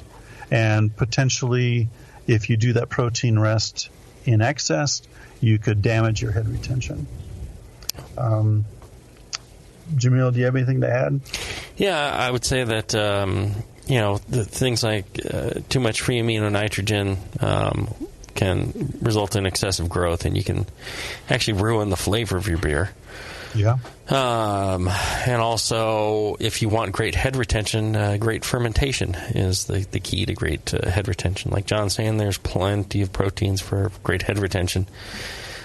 and potentially, if you do that protein rest in excess, you could damage your head retention. Jamil, do you have anything to add? Yeah, I would say that the things like too much free amino nitrogen can result in excessive growth, and you can actually ruin the flavor of your beer. Yeah. And also, if you want great head retention, great fermentation is the key to great head retention. Like John's saying, there's plenty of proteins for great head retention.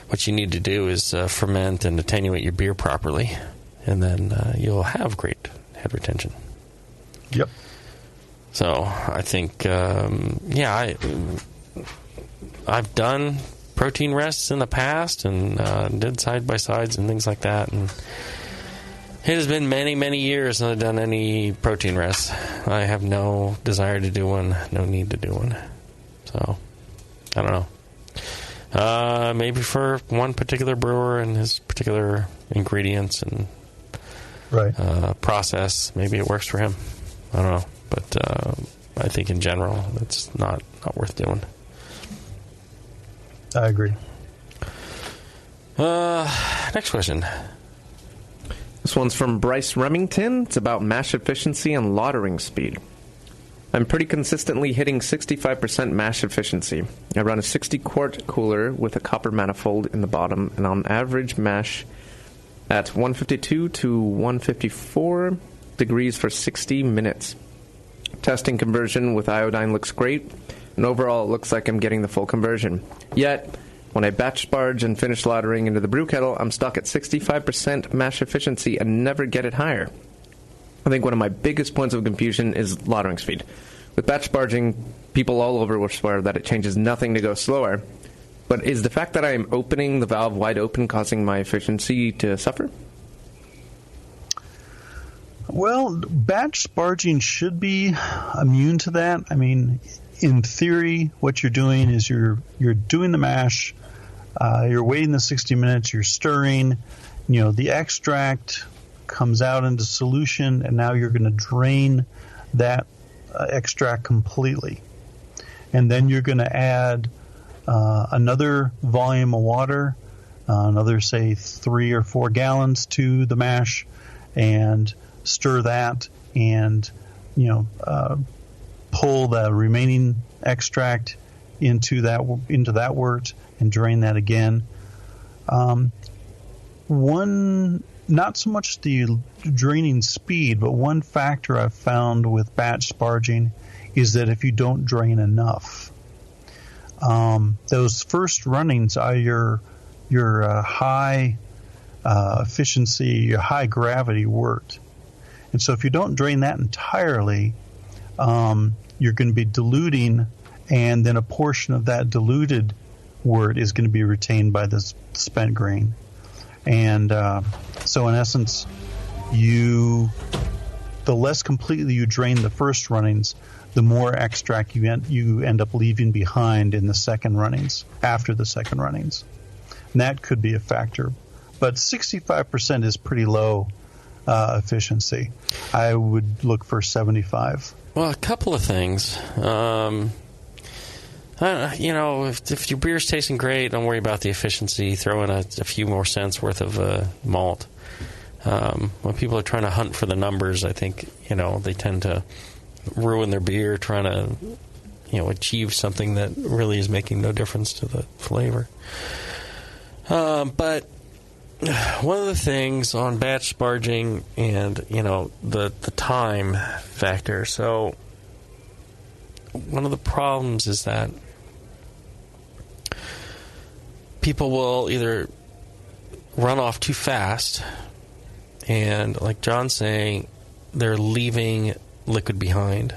What you need to do is ferment and attenuate your beer properly, and then you'll have great head retention. Yep. So I think, I've done protein rests in the past and did side-by-sides and things like that. And it has been many, many years since I've done any protein rests. I have no desire to do one, no need to do one. So, I don't know. Maybe for one particular brewer and his particular ingredients and process, maybe it works for him. I don't know. But I think in general, it's not worth doing. I agree. Next question. This one's from Bryce Remington. It's about mash efficiency and lautering speed. I'm pretty consistently hitting 65% mash efficiency. I run a 60-quart cooler with a copper manifold in the bottom, and on average mash at 152 to 154 degrees for 60 minutes. Testing conversion with iodine looks great, and overall it looks like I'm getting the full conversion. Yet, when I batch sparge and finish lautering into the brew kettle, I'm stuck at 65% mash efficiency and never get it higher. I think one of my biggest points of confusion is lautering speed. With batch sparging, people all over will swear that it changes nothing to go slower. But is the fact that I am opening the valve wide open causing my efficiency to suffer? Well, batch sparging should be immune to that. I mean, in theory, what you're doing is you're doing the mash, you're waiting the 60 minutes, you're stirring, the extract comes out into solution, and now you're going to drain that extract completely. And then you're going to add another volume of water, another, say, 3 or 4 gallons to the mash, and stir that and, pull the remaining extract into that wort and drain that again. Not so much the draining speed, but one factor I've found with batch sparging is that if you don't drain enough, those first runnings are your high efficiency, your high gravity wort. And so if you don't drain that entirely, you're going to be diluting, and then a portion of that diluted wort is going to be retained by the spent grain. And so in essence, the the less completely you drain the first runnings, the more extract you end up leaving behind in the second runnings, after the second runnings. And that could be a factor. But 65% is pretty low efficiency. I would look for 75. Well, a couple of things. If your beer's tasting great, don't worry about the efficiency. Throw in a few more cents worth of malt. When people are trying to hunt for the numbers, I think, they tend to ruin their beer trying to, achieve something that really is making no difference to the flavor. But one of the things on batch sparging and, the time factor. So one of the problems is that people will either run off too fast, and like John's saying, they're leaving liquid behind.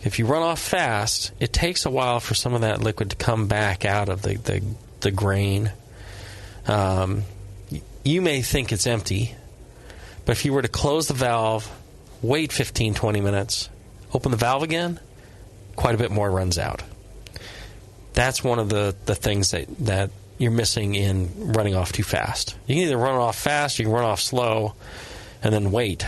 If you run off fast, it takes a while for some of that liquid to come back out of the grain. You may think it's empty, but if you were to close the valve, wait 15, 20 minutes, open the valve again, quite a bit more runs out. That's one of the things that you're missing in running off too fast. You can either run off fast, you can run off slow, and then wait.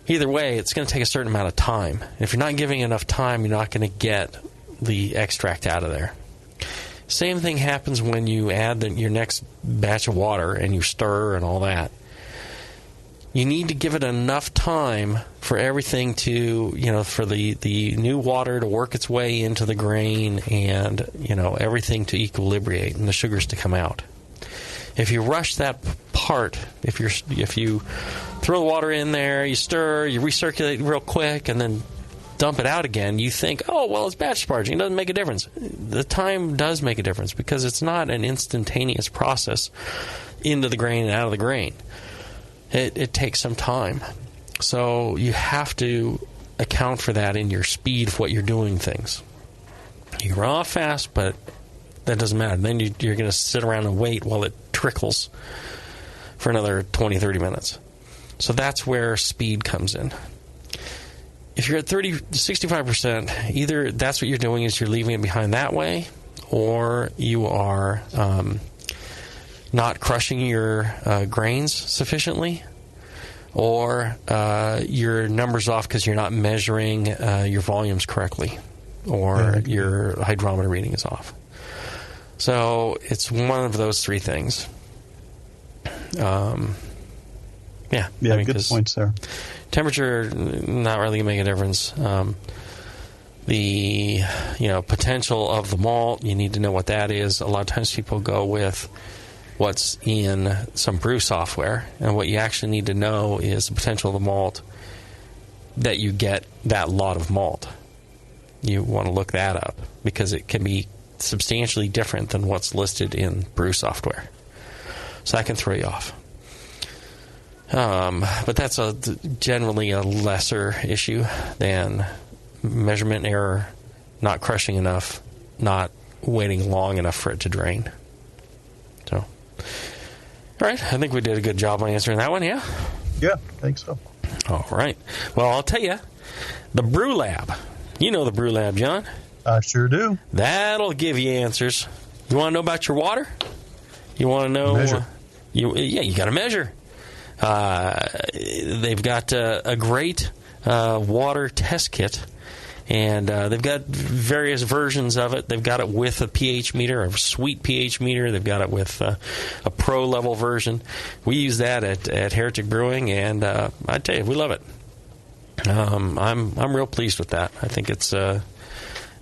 Either way, it's going to take a certain amount of time. If you're not giving enough time, you're not going to get the extract out of there. Same thing happens when you add your next batch of water and you stir and all that. You need to give it enough time for everything to, for the new water to work its way into the grain and, everything to equilibrate and the sugars to come out. If you rush that part, if you throw the water in there, you stir, you recirculate real quick, and then dump it out again, you think, oh, well, it's batch sparging. It doesn't make a difference. The time does make a difference because it's not an instantaneous process into the grain and out of the grain. It takes some time. So you have to account for that in your speed of what you're doing things. You run off fast, but that doesn't matter. Then you're going to sit around and wait while it trickles for another 20, 30 minutes. So that's where speed comes in. If you're at 65%, either that's what you're doing is you're leaving it behind that way, or you are not crushing your grains sufficiently, or your numbers off because you're not measuring your volumes correctly, or your hydrometer reading is off. So it's one of those three things. Good points there. Temperature, not really going to make a difference. The potential of the malt, you need to know what that is. A lot of times people go with what's in some brew software, and what you actually need to know is the potential of the malt that you get that lot of malt. You want to look that up because it can be substantially different than what's listed in brew software. So that can throw you off. But that's generally a lesser issue than measurement error, not crushing enough, not waiting long enough for it to drain. So, all right, I think we did a good job on answering that one, yeah? Yeah, I think so. All right. Well, I'll tell you, the Brew Lab. You know the Brew Lab, John? I sure do. That'll give you answers. You want to know about your water? You want to know? Measure. You got to measure. They've got a great water test kit, and they've got various versions of it. They've got it with a pH meter, a sweet pH meter. They've got it with a pro level version. We use that at Heretic Brewing, and I tell you, we love it. I'm real pleased with that. I think it's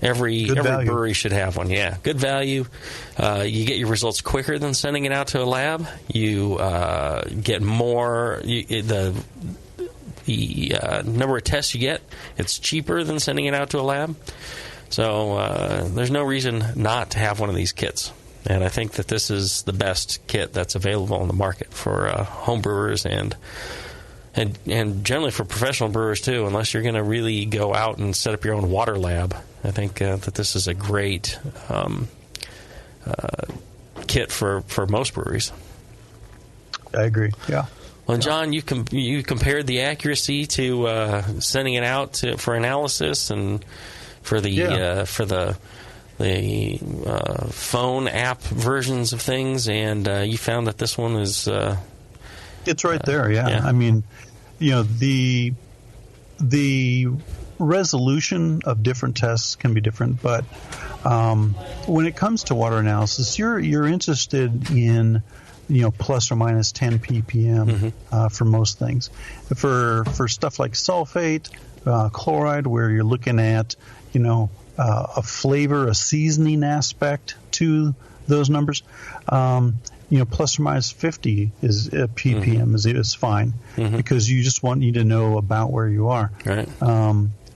every brewery should have one. Yeah, good value. You get your results quicker than sending it out to a lab. You get more. The number of tests you get, it's cheaper than sending it out to a lab. So there's no reason not to have one of these kits. And I think that this is the best kit that's available on the market for home brewers and generally for professional brewers too, unless you're going to really go out and set up your own water lab. I think that this is a great kit for most breweries. I agree, yeah. Well, John, you compared the accuracy to sending it out for analysis and for the phone app versions of things, and you found that this one is. It's right there. Yeah. I mean, the resolution of different tests can be different, but when it comes to water analysis, you're interested in plus or minus 10 ppm for most things. For stuff like sulfate, chloride, where you're looking at a flavor, a seasoning aspect to those numbers, plus or minus 50 is ppm is fine because you just want you to know about where you are. Right.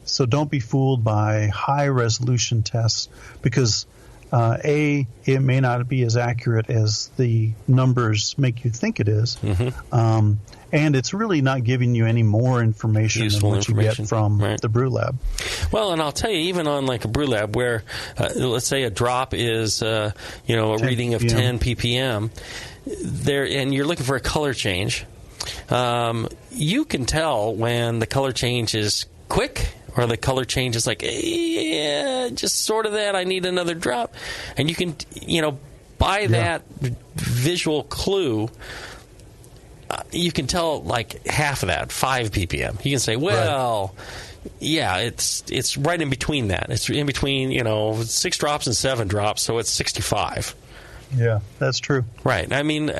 So don't be fooled by high resolution tests because it may not be as accurate as the numbers make you think it is. And it's really not giving you any more information than what you get from the brew lab. Well, and I'll tell you, even on like a brew lab where, let's say a drop is, a reading of 10 ppm, there, and you're looking for a color change, you can tell when the color change is quick or the color change is like, just sort of that, I need another drop. And you can, by that visual clue, you can tell like half of that, 5 ppm. You can say, it's right in between that. It's in between, 6 drops and 7 drops, so it's 65. Yeah, that's true. Right. I mean,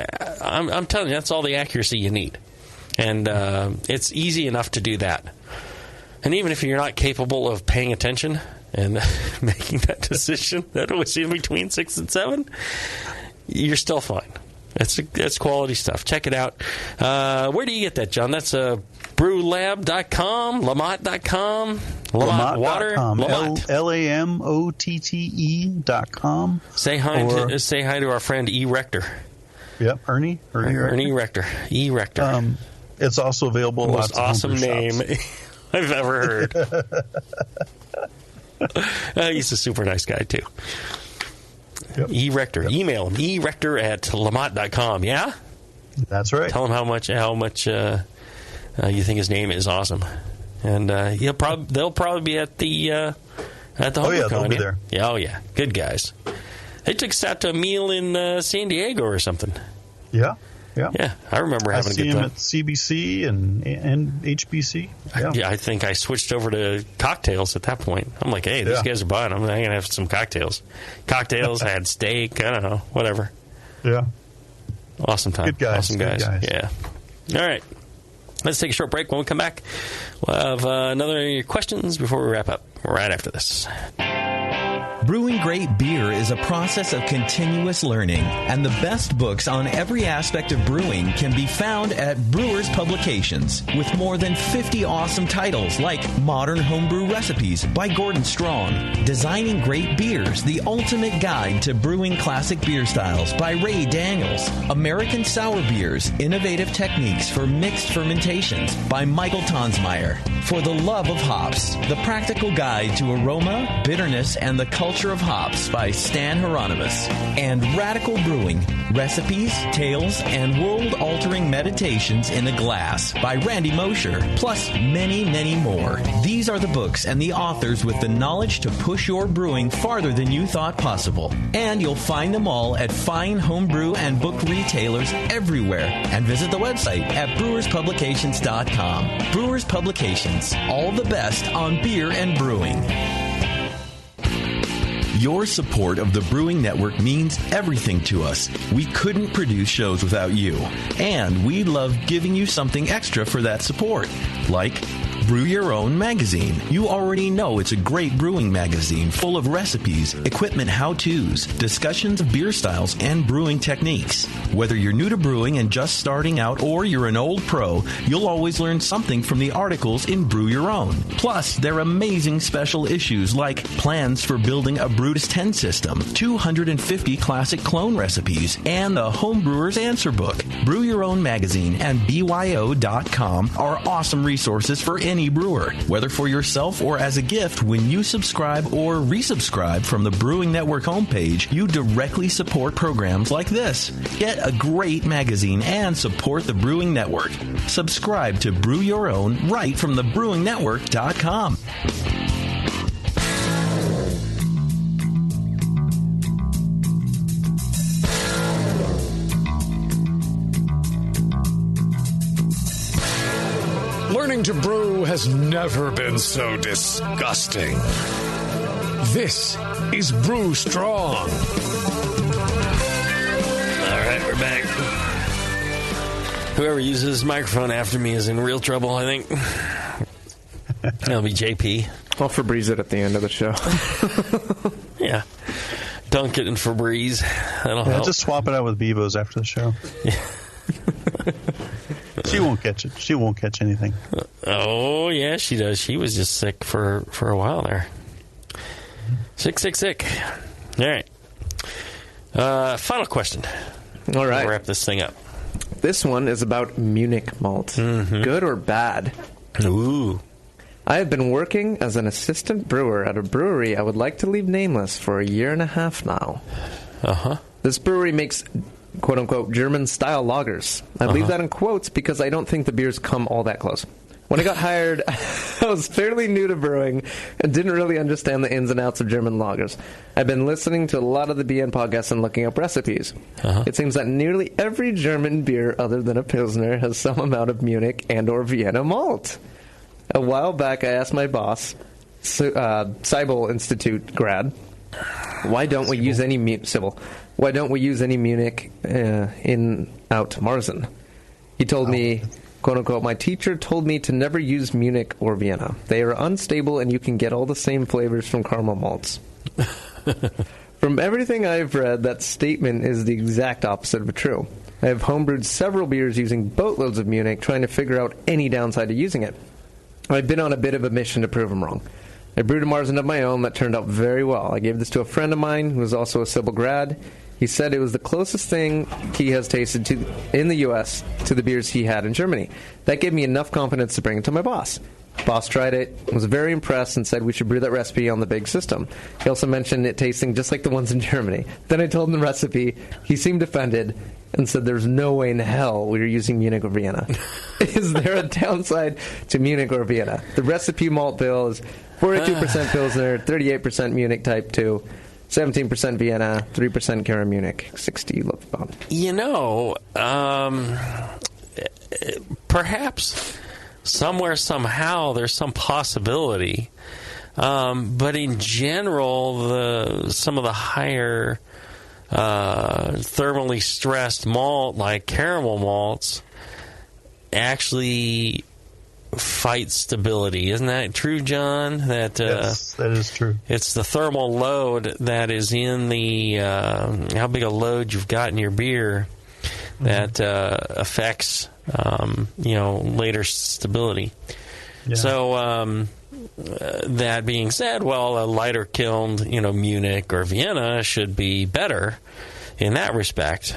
I'm telling you, that's all the accuracy you need. And it's easy enough to do that. And even if you're not capable of paying attention and making that decision, that was in between 6 and 7, you're still fine. That's quality stuff. Check it out. Where do you get that, John? That's brewlab.com, Lamott.com, Lamott Water, Lamott. LAMOTTE.com. Say hi to our friend E. Rector. Yep, Ernie Rector. E. Rector. It's also available. Most awesome name I've ever heard. He's a super nice guy too. Yep. E. Rector. Yep. Email him, erector@lamott.com. Yeah? That's right. Tell him how much you think his name is awesome. And they'll probably be at the Homebrewing. They'll be there. Yeah, oh, yeah. Good guys. They took us out to a meal in San Diego or something. Yeah. Yeah, I remember having a good time. I see him at CBC and HBC. Yeah, I think I switched over to cocktails at that point. I'm like, hey, these guys are buying. I'm going to have some cocktails. I had steak. I don't know, whatever. Yeah. Awesome time. Good guys. Awesome guys. Yeah. All right. Let's take a short break. When we come back, we'll have another questions before we wrap up right after this. Brewing great beer is a process of continuous learning, and the best books on every aspect of brewing can be found at Brewers Publications, with more than 50 awesome titles like Modern Homebrew Recipes by Gordon Strong, Designing Great Beers, the Ultimate Guide to Brewing Classic Beer Styles by Ray Daniels, American Sour Beers, Innovative Techniques for Mixed Fermentations by Michael Tonsmeyer, For the Love of Hops, The Practical Guide to Aroma, Bitterness, and the Culture of Hops by Stan Hieronymus, and Radical Brewing, Recipes, Tales, and World-Altering Meditations in a Glass by Randy Mosher, plus many, many more. These are the books and the authors with the knowledge to push your brewing farther than you thought possible. And you'll find them all at fine homebrew and book retailers everywhere. And visit the website at brewerspublications.com. Brewers Publications, all the best on beer and brewing. Your support of the Brewing Network means everything to us. We couldn't produce shows without you. And we love giving you something extra for that support, like Brew Your Own magazine. You already know it's a great brewing magazine full of recipes, equipment how-tos, discussions of beer styles, and brewing techniques. Whether you're new to brewing and just starting out or you're an old pro, you'll always learn something from the articles in Brew Your Own. Plus, there are amazing special issues like plans for building a Brutus 10 system, 250 classic clone recipes, and the Homebrewer's Answer Book. Brew Your Own magazine and BYO.com are awesome resources for any brewer. Whether for yourself or as a gift, when you subscribe or resubscribe from the Brewing Network homepage, you directly support programs like this. Get a great magazine and support the Brewing Network. Subscribe to Brew Your Own right from thebrewingnetwork.com. Learning to brew has never been so disgusting. This is Brew Strong. All right, we're back. Whoever uses this microphone after me is in real trouble, I think. That'll be JP. I'll Febreze it at the end of the show. Yeah. Dunk it in Febreze. That'll help. Just swap it out with Bevo's after the show. Yeah. She won't catch it. She won't catch anything. Oh, yeah, she does. She was just sick for a while there. Sick. All right. Final question. All right. We'll wrap this thing up. This one is about Munich malt. Mm-hmm. Good or bad? Ooh. I have been working as an assistant brewer at a brewery I would like to leave nameless for a year and a half now. Uh-huh. This brewery makes quote-unquote German-style lagers. I leave that in quotes because I don't think the beers come all that close. When I got hired, I was fairly new to brewing and didn't really understand the ins and outs of German lagers. I've been listening to a lot of the BN podcasts and looking up recipes. It seems that nearly every German beer other than a Pilsner has some amount of Munich and or Vienna malt. A while back, I asked my boss, Seibel Institute grad, why don't we use any Munich in-out Marzen? He told me, quote-unquote, my teacher told me to never use Munich or Vienna. They are unstable and you can get all the same flavors from caramel malts. From everything I've read, that statement is the exact opposite of true. I have homebrewed several beers using boatloads of Munich, trying to figure out any downside to using it. I've been on a bit of a mission to prove them wrong. I brewed a Marzen of my own that turned out very well. I gave this to a friend of mine who was also a Sybil grad. He said it was the closest thing he has tasted in the U.S. to the beers he had in Germany. That gave me enough confidence to bring it to my boss. Boss tried it, was very impressed, and said we should brew that recipe on the big system. He also mentioned it tasting just like the ones in Germany. Then I told him the recipe. He seemed offended and said there's no way in hell we were using Munich or Vienna. Is there a downside to Munich or Vienna? The recipe malt bill is 42% Pilsner, 38% Munich Type 2, 17% Vienna, 3% Kara Munich, 60 Luftbond. You know, perhaps somewhere, somehow, there's some possibility. But in general, some of the higher thermally stressed malt, like caramel malts, actually fight stability. Isn't that true, John? Yes, that is true. It's the thermal load that is in the how big a load you've got in your beer that affects later stability. Yeah. So that being said, well, a lighter kilned Munich or Vienna should be better in that respect.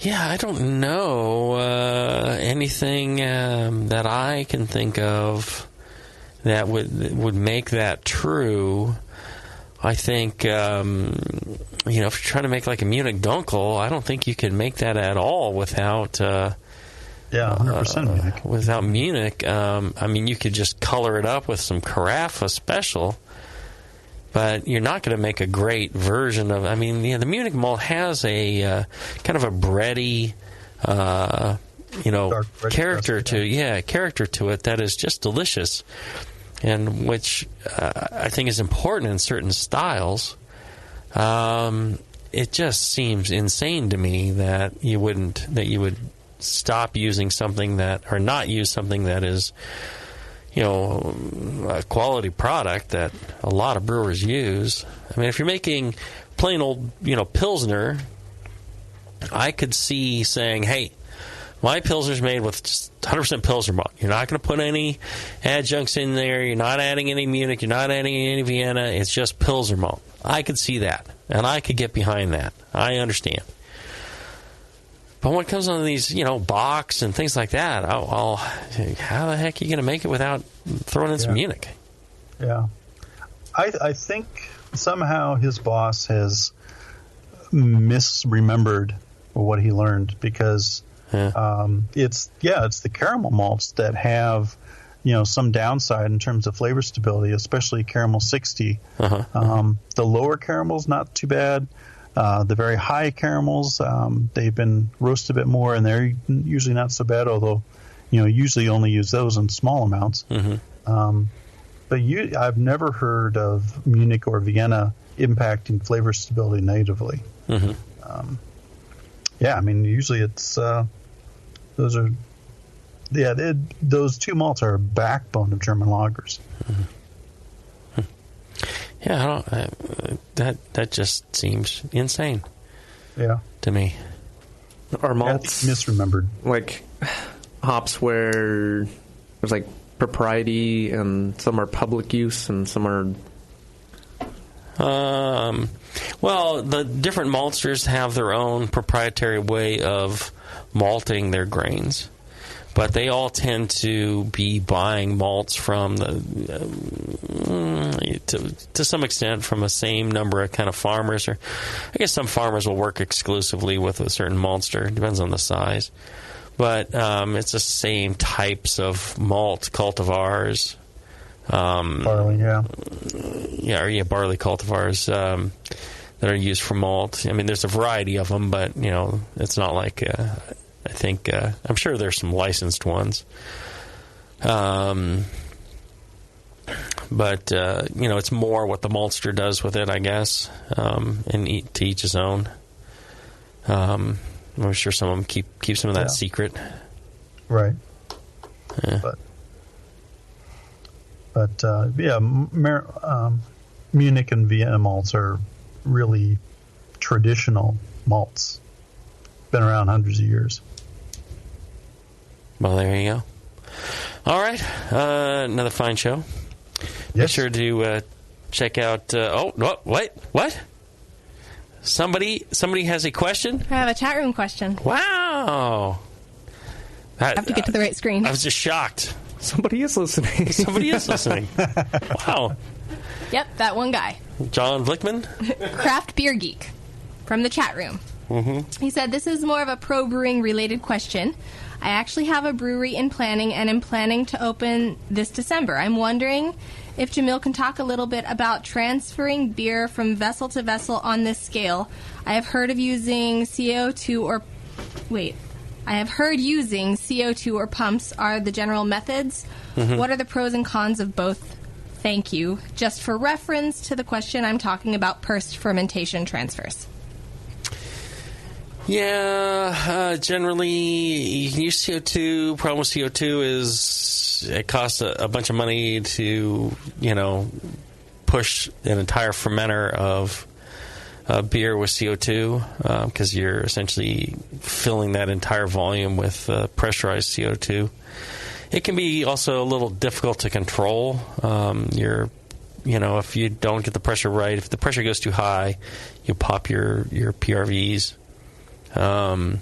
Yeah, I don't know anything that I can think of that would make that true. I think, if you're trying to make like a Munich Dunkel, I don't think you can make that at all without 100% Munich. Without Munich. I mean, you could just color it up with some Carafa Special, but you're not going to make a great version of. I mean, the Munich malt has a kind of a bready, character to it that is just delicious, and which I think is important in certain styles. It just seems insane to me that you would stop using something or not use something that is, a quality product that a lot of brewers use. I mean, if you're making plain old, Pilsner, I could see saying, hey, my Pilsner's made with just 100% Pilsner malt. You're not going to put any adjuncts in there. You're not adding any Munich. You're not adding any Vienna. It's just Pilsner malt. I could see that, and I could get behind that. I understand. But when it comes on these, Box and things like that, how the heck are you going to make it without throwing in some Munich? Yeah. I think somehow his boss has misremembered what he learned, because it's the caramel malts that have some downside in terms of flavor stability, especially caramel 60. The lower caramels, not too bad. The very high caramels, they've been roasted a bit more, and they're usually not so bad, although usually only use those in small amounts. But I've never heard of Munich or Vienna impacting flavor stability negatively. Usually it's those two malts are a backbone of German lagers. Yeah, that just seems insane. Yeah, to me. Are malts misremembered? Like hops where there's like propriety, and some are public use, and some are. Well, the different maltsters have their own proprietary way of malting their grains, but they all tend to be buying malts from to some extent from the same number of kind of farmers. Or I guess some farmers will work exclusively with a certain maltster. It depends on the size. But it's the same types of malt cultivars. Barley, barley cultivars that are used for malt. I mean, there's a variety of them, but it's not like I think I'm sure there's some licensed ones. But it's more what the maltster does with it, I guess, and to each his own. I'm sure some of them keep some of that secret. Right. Yeah. But Munich and Vienna malts are really traditional malts. Been around hundreds of years. Well, there you go. All right, another fine show. Yes. Make sure to check out. What? Somebody has a question? I have a chat room question. Wow. I have to get to the right screen. I was just shocked. Somebody is listening. Wow. Yep, that one guy. John Blickman? Craft Beer Geek from the chat room. He said, this is more of a pro-brewing related question. I actually have a brewery in planning and am planning to open this December. I'm wondering if Jamil can talk a little bit about transferring beer from vessel to vessel on this scale. I have heard using CO2 or pumps are the general methods. What are the pros and cons of both? Thank you. Just for reference to the question, I'm talking about pursed fermentation transfers. Yeah, generally, you can use CO2. Problem with CO2 is it costs a bunch of money to, push an entire fermenter of beer with CO2 because you're essentially filling that entire volume with pressurized CO2. It can be also a little difficult to control. If you don't get the pressure right, if the pressure goes too high, you pop your PRVs. The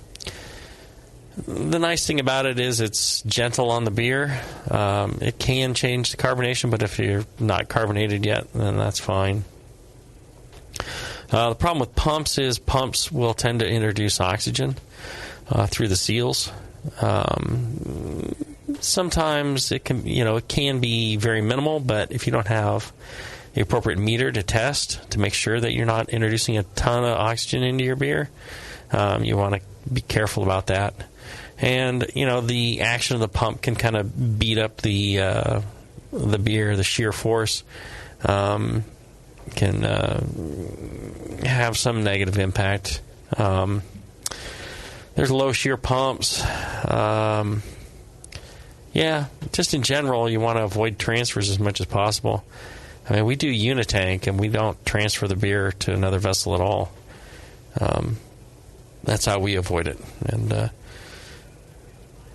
nice thing about it is it's gentle on the beer. It can change the carbonation, but if you're not carbonated yet, then that's fine. The problem with pumps is pumps will tend to introduce oxygen through the seals. Sometimes it can be very minimal, but if you don't have the appropriate meter to test to make sure that you're not introducing a ton of oxygen into your beer, you want to be careful about that. And, the action of the pump can kind of beat up the beer, the shear force can have some negative impact. There's low shear pumps. Just in general, you want to avoid transfers as much as possible. I mean, we do unitank, and we don't transfer the beer to another vessel at all. That's how we avoid it, and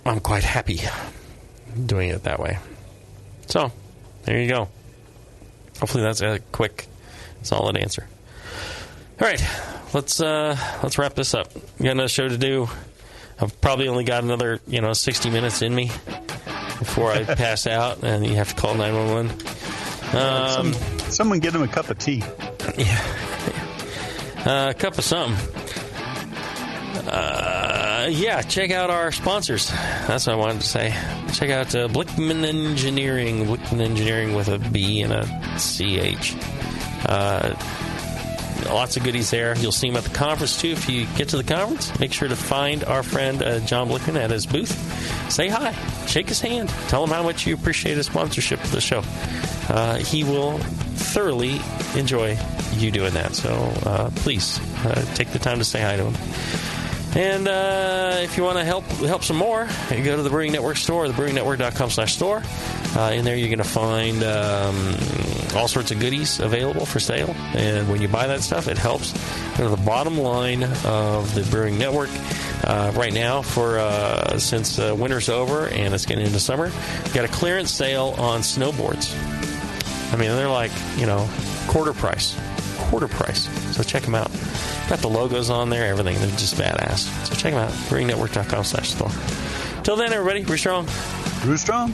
I'm quite happy doing it that way. So, there you go. Hopefully that's a quick, solid answer. All right, let's wrap this up. We got another show to do. I've probably only got another 60 minutes in me before I pass out, and you have to call 911. Someone get him a cup of tea. Yeah, a cup of something. Check out our sponsors. That's what I wanted to say. Check out Blickman Engineering. Blickman Engineering with a B and a CH. Lots of goodies there. You'll see him at the conference, too. If you get to the conference, make sure to find our friend John Blickman at his booth. Say hi. Shake his hand. Tell him how much you appreciate his sponsorship of the show. He will thoroughly enjoy you doing that. So please take the time to say hi to him. And if you want to help some more, you go to the Brewing Network store, thebrewingnetwork.com/store. In there, you're going to find all sorts of goodies available for sale. And when you buy that stuff, it helps the bottom line of the Brewing Network. Right now, since winter's over and it's getting into summer, we've got a clearance sale on snowboards. I mean, they're like, quarter price. So check them out. Got the logos on there, everything. They're just badass. So check them out. BrewingNetwork.com/store. Till then, everybody, brew strong. Brew strong.